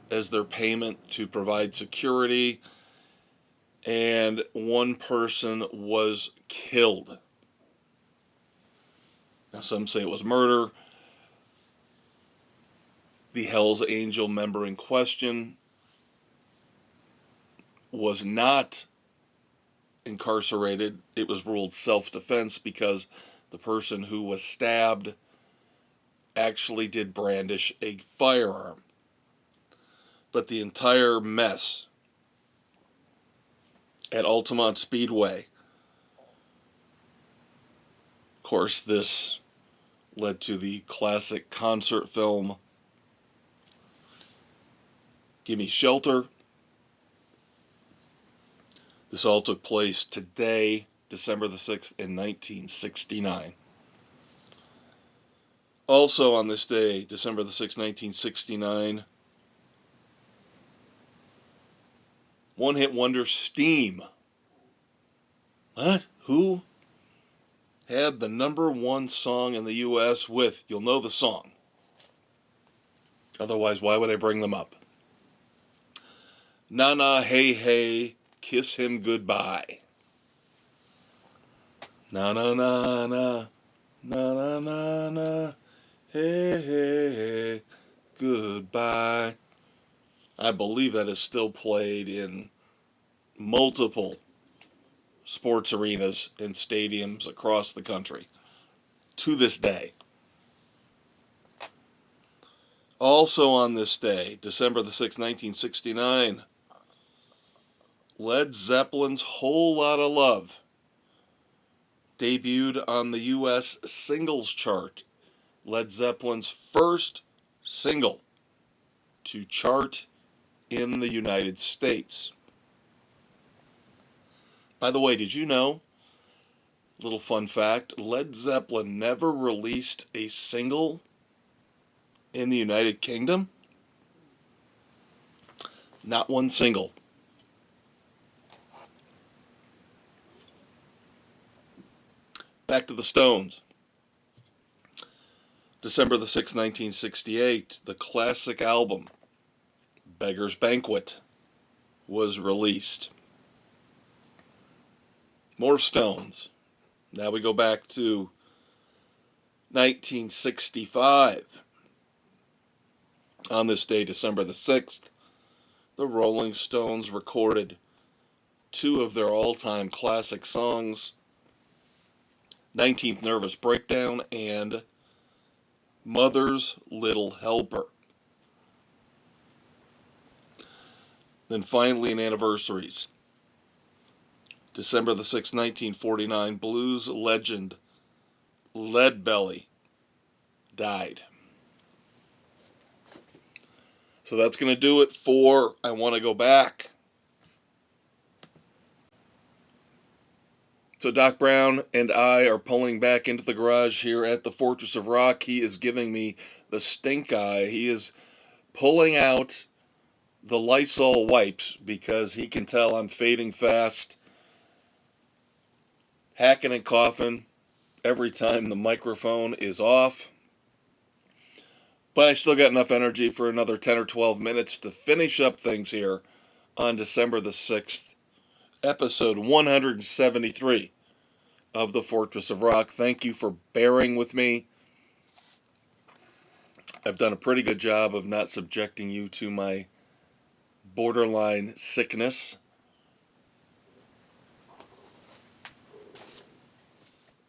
as their payment to provide security, and one person was killed. Now some say it was murder. The Hell's Angel member in question was not incarcerated. It was ruled self-defense because the person who was stabbed actually did brandish a firearm. But the entire mess at Altamont Speedway, of course, this led to the classic concert film Gimme Shelter. This all took place today, December the 6th, in 1969. Also on this day, December the 6th, 1969, one-hit wonder Steam. What? Who? Had the #1 song in the U.S. with, you'll know the song. Otherwise, why would I bring them up? Na Na Hey Hey, Kiss Him Goodbye. Na na na na, na na na na, hey hey hey, goodbye. I believe that is still played in multiple sports arenas and stadiums across the country to this day. Also on this day, December the 6th, 1969, Led Zeppelin's Whole Lotta Love debuted on the U.S. singles chart. Led Zeppelin's first single to chart in the United States. By the way, did you know, little fun fact, Led Zeppelin never released a single in the United Kingdom? Not one single. Back to the Stones. December the 6th, 1968, the classic album, Beggar's Banquet, was released. More Stones. Now we go back to 1965. On this day, December the 6th, the Rolling Stones recorded 2 of their all-time classic songs, 19th Nervous Breakdown and Mother's Little Helper. Then finally in anniversaries, December the 6th, 1949, blues legend Lead Belly died. So that's going to do it for I Want to Go Back. So Doc Brown and I are pulling back into the garage here at the Fortress of Rock. He is giving me the stink eye. He is pulling out the Lysol wipes because he can tell I'm fading fast, hacking and coughing every time the microphone is off. But I still got enough energy for another 10 or 12 minutes to finish up things here on December the 6th, episode 173 of the Fortress of Rock. Thank you for bearing with me. I've done a pretty good job of not subjecting you to my borderline sickness.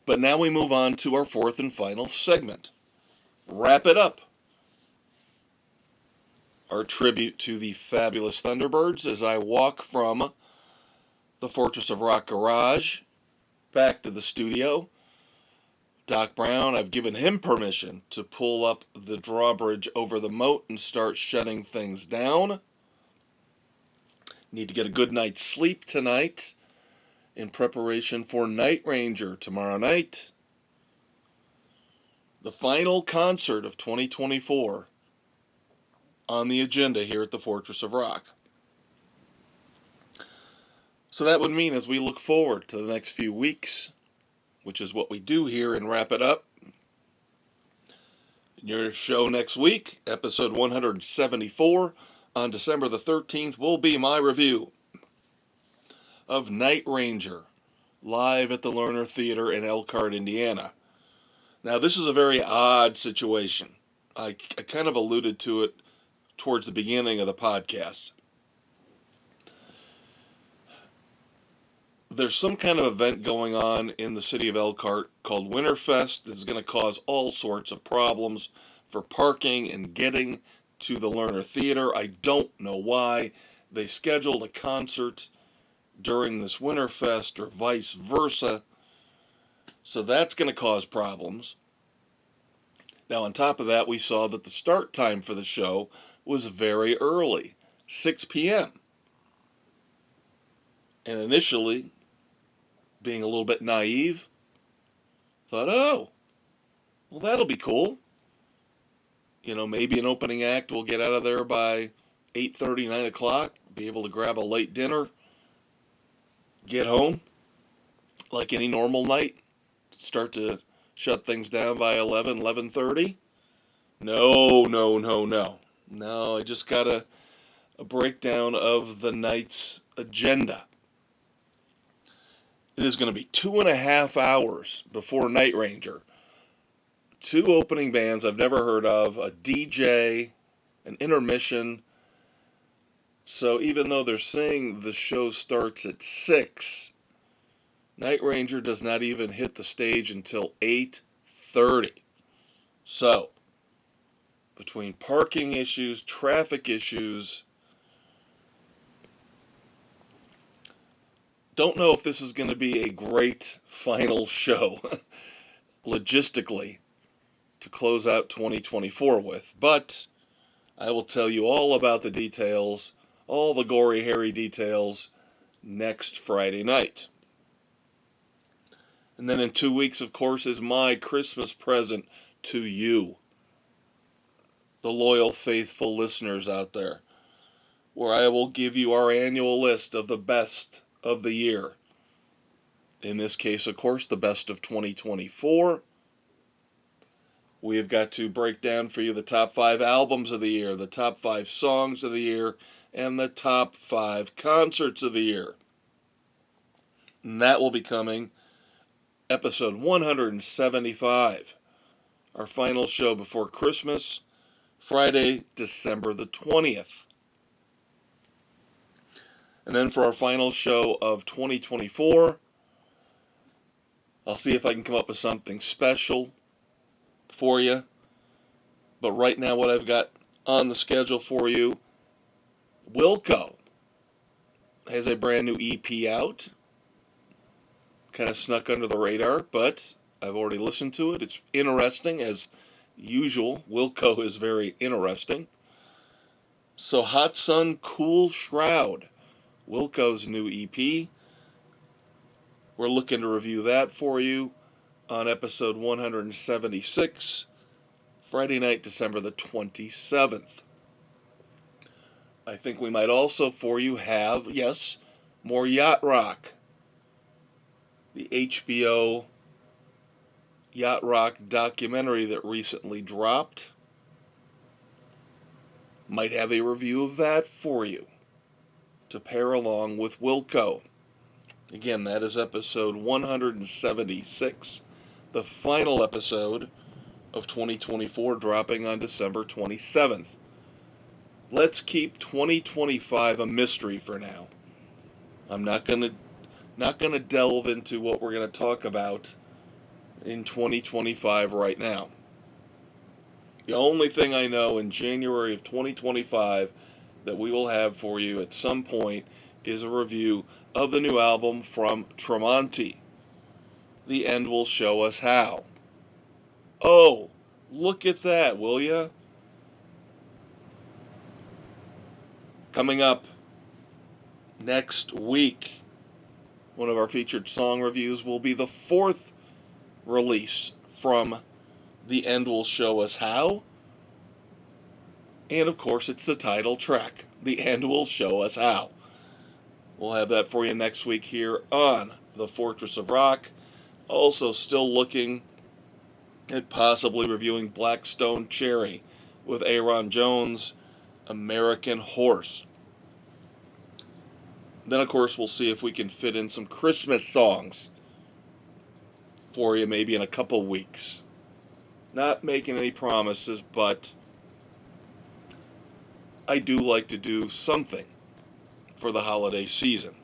But now we move on to our fourth and final segment. Wrap it up. Our tribute to the fabulous Thunderbirds as I walk from the Fortress of Rock garage back to the studio. Doc Brown, I've given him permission to pull up the drawbridge over the moat and start shutting things down. Need to get a good night's sleep tonight in preparation for Night Ranger tomorrow night. The final concert of 2024 on the agenda here at the Fortress of Rock. So that would mean as we look forward to the next few weeks, which is what we do here and wrap it up. Your show next week, episode 174, on December the 13th, will be my review of Night Ranger, live at the Lerner Theater in Elkhart, Indiana. Now, this is a very odd situation. I kind of alluded to it towards the beginning of the podcast. There's some kind of event going on in the city of Elkhart called Winterfest that's going to cause all sorts of problems for parking and getting to the Lerner Theater. I don't know why. They scheduled a concert during this Winterfest or vice versa. So that's going to cause problems. Now, on top of that, we saw that the start time for the show was very early, 6 p.m. And initially, being a little bit naive, thought, oh, well, that'll be cool. You know, maybe an opening act will get out of there by 8:30, 9 o'clock, be able to grab a late dinner, get home like any normal night, start to shut things down by 11, 11:30. No. No, I just got a breakdown of the night's agenda. It is going to be 2.5 hours before Night Ranger. 2 opening bands I've never heard of, a DJ, an intermission. So even though they're saying the show starts at 6, Night Ranger does not even hit the stage until 8:30. So, between parking issues, traffic issues, don't know if this is going to be a great final show, logistically, to close out 2024 with. But I will tell you all about the details, all the gory, hairy details, next Friday night. And then in 2 weeks, of course, is my Christmas present to you, the loyal, faithful listeners out there, where I will give you our annual list of the best of the year. In this case, of course, the best of 2024. We have got to break down for you the top 5 albums of the year, the top 5 songs of the year, and the top 5 concerts of the year. And that will be coming episode 175, our final show before Christmas, Friday, December the 20th. And then for our final show of 2024, I'll see if I can come up with something special for you. But right now what I've got on the schedule for you, Wilco has a brand new EP out. kind of snuck under the radar, but I've already listened to it. It's interesting, as usual. Wilco is very interesting. So, Hot Sun, Cool Shroud, Wilco's new EP. We're looking to review that for you on episode 176, Friday night, December the 27th. I think we might also for you have, yes, more Yacht Rock. The HBO Yacht Rock documentary that recently dropped. Might have a review of that for you to pair along with Wilco. Again, that is episode 176, the final episode of 2024, dropping on December 27th. Let's keep 2025 a mystery for now. I'm not gonna delve into what we're gonna talk about in 2025 right now. The only thing I know in January of 2025 that we will have for you at some point is a review of the new album from Tremonti. The End Will Show Us How. Oh, look at that, will ya? Coming up next week, one of our featured song reviews will be the fourth release from The End Will Show Us How. And of course, it's the title track, The End Will Show Us How. We'll have that for you next week here on The Fortress of Rock. Also, still looking at possibly reviewing Blackstone Cherry with Aaron Jones, American Horse. Then, of course, we'll see if we can fit in some Christmas songs for you maybe in a couple weeks. Not making any promises, but I do like to do something for the holiday season.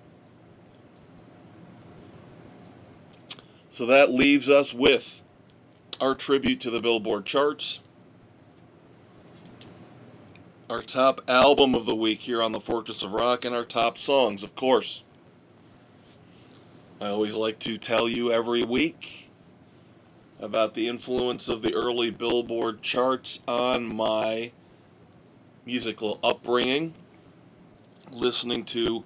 So that leaves us with our tribute to the Billboard charts, our top album of the week here on the Fortress of Rock, and our top songs, of course. I always like to tell you every week about the influence of the early Billboard charts on my musical upbringing, listening to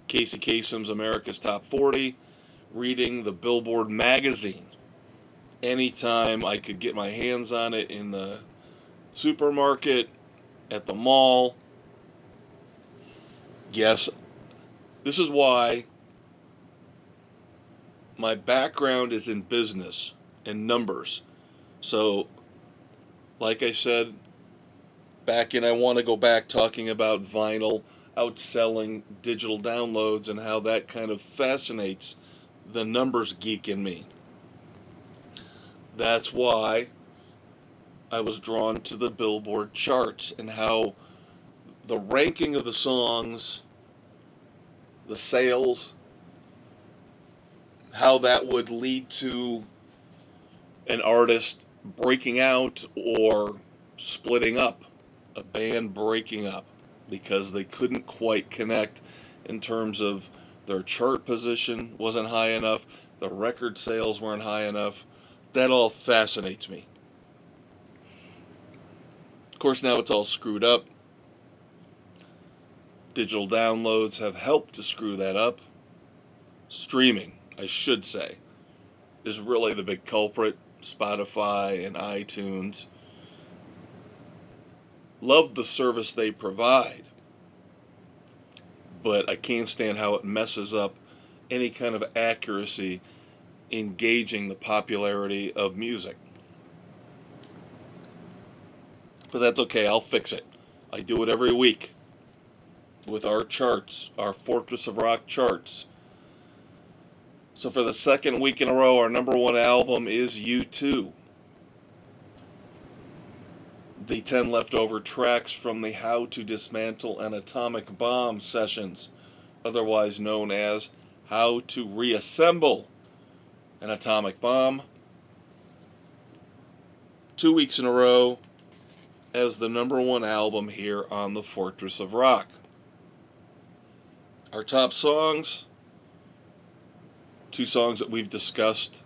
Casey Kasem's America's Top 40, reading the Billboard magazine anytime I could get my hands on it in the supermarket, at the mall. Yes, this is why my background is in business and numbers. So, like I said, I want to go back talking about vinyl outselling digital downloads and how that kind of fascinates the numbers geek in me. That's why I was drawn to the Billboard charts and how the ranking of the songs, the sales, how that would lead to an artist breaking out or splitting up, a band breaking up because they couldn't quite connect in terms of their chart position wasn't high enough, the record sales weren't high enough. That all fascinates me. Of course, now it's all screwed up. Digital downloads have helped to screw that up. Streaming, I should say, is really the big culprit. Spotify and iTunes. Love the service they provide, but I can't stand how it messes up any kind of accuracy in gauging the popularity of music. But that's okay, I'll fix it. I do it every week with our charts, our Fortress of Rock charts. So for the second week in a row, our number one album is U2. The 10 leftover tracks from the How to Dismantle an Atomic Bomb sessions, otherwise known as How to Reassemble an Atomic Bomb. 2 weeks in a row as the number one album here on the Fortress of Rock. Our top songs: Two songs that we've discussed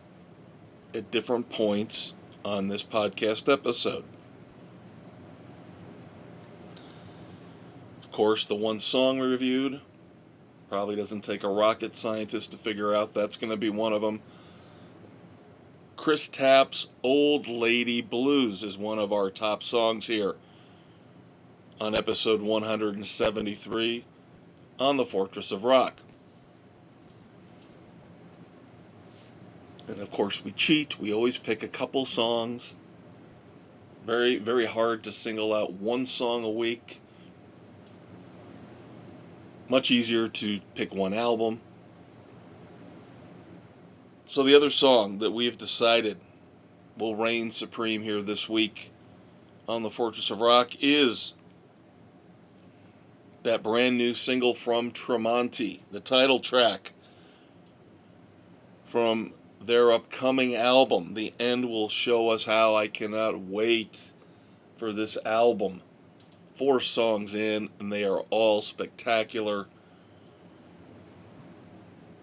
at different points on this podcast episode. Of course, the one song we reviewed probably doesn't take a rocket scientist to figure out that's going to be one of them. Chris Tapp's Old Lady Blues is one of our top songs here on episode 173 on the Fortress of Rock. And of course, we cheat. We always pick a couple songs. Very, very hard to single out one song a week. Much easier to pick one album. So the other song that we have decided will reign supreme here this week on the Fortress of Rock is that brand new single from Tremonti, the title track from their upcoming album, The End Will Show Us How. I cannot wait for this album. 4 songs in, and they are all spectacular.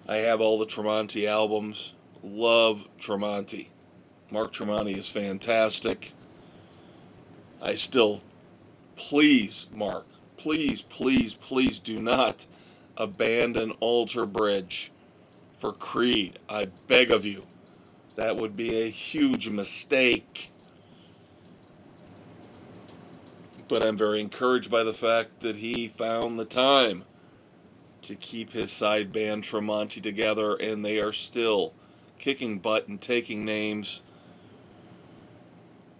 I have all the Tremonti albums. Love Tremonti. Mark Tremonti is fantastic. I still, please, Mark, please, please, please do not abandon Alter Bridge for Creed. I beg of you. That would be a huge mistake. But I'm very encouraged by the fact that he found the time to keep his side band Tremonti together, and they are still kicking butt and taking names.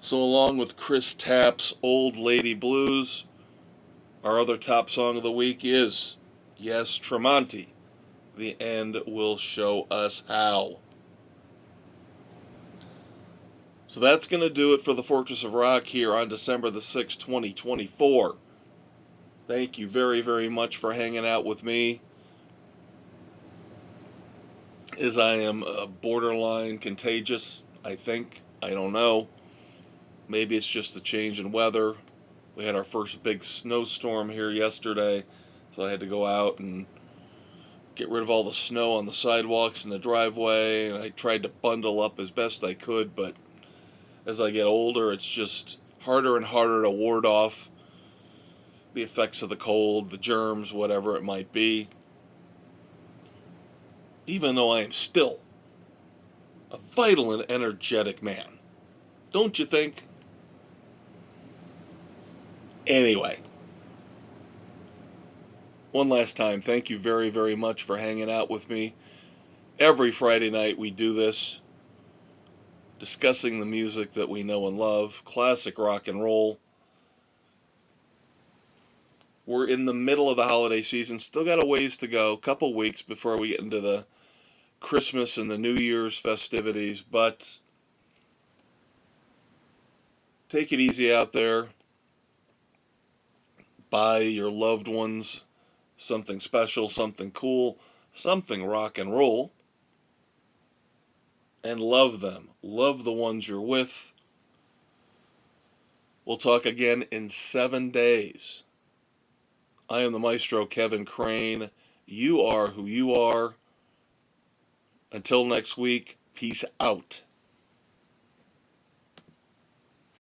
So along with Chris Tapp's Old Lady Blues, our other top song of the week is, yes, Tremonti, The End Will Show Us How. So that's going to do it for the Fortress of Rock here on December the 6th, 2024. Thank you very, very much for hanging out with me, as I am borderline contagious, I think. I don't know. Maybe it's just the change in weather. We had our first big snowstorm here yesterday, so I had to go out and get rid of all the snow on the sidewalks and the driveway, and I tried to bundle up as best I could, but as I get older, it's just harder and harder to ward off the effects of the cold, the germs, whatever it might be. Even though I am still a vital and energetic man. Don't you think? Anyway. One last time, thank you very, very much for hanging out with me. Every Friday night we do this, discussing the music that we know and love, classic rock and roll. We're in the middle of the holiday season, still got a ways to go, a couple weeks before we get into the Christmas and the New Year's festivities, but take it easy out there. Buy your loved ones something special, something cool, something rock and roll, and love them. Love the ones you're with. We'll talk again in 7 days. I am the Maestro, Kevin Crane. You are who you are. Until next week, peace out.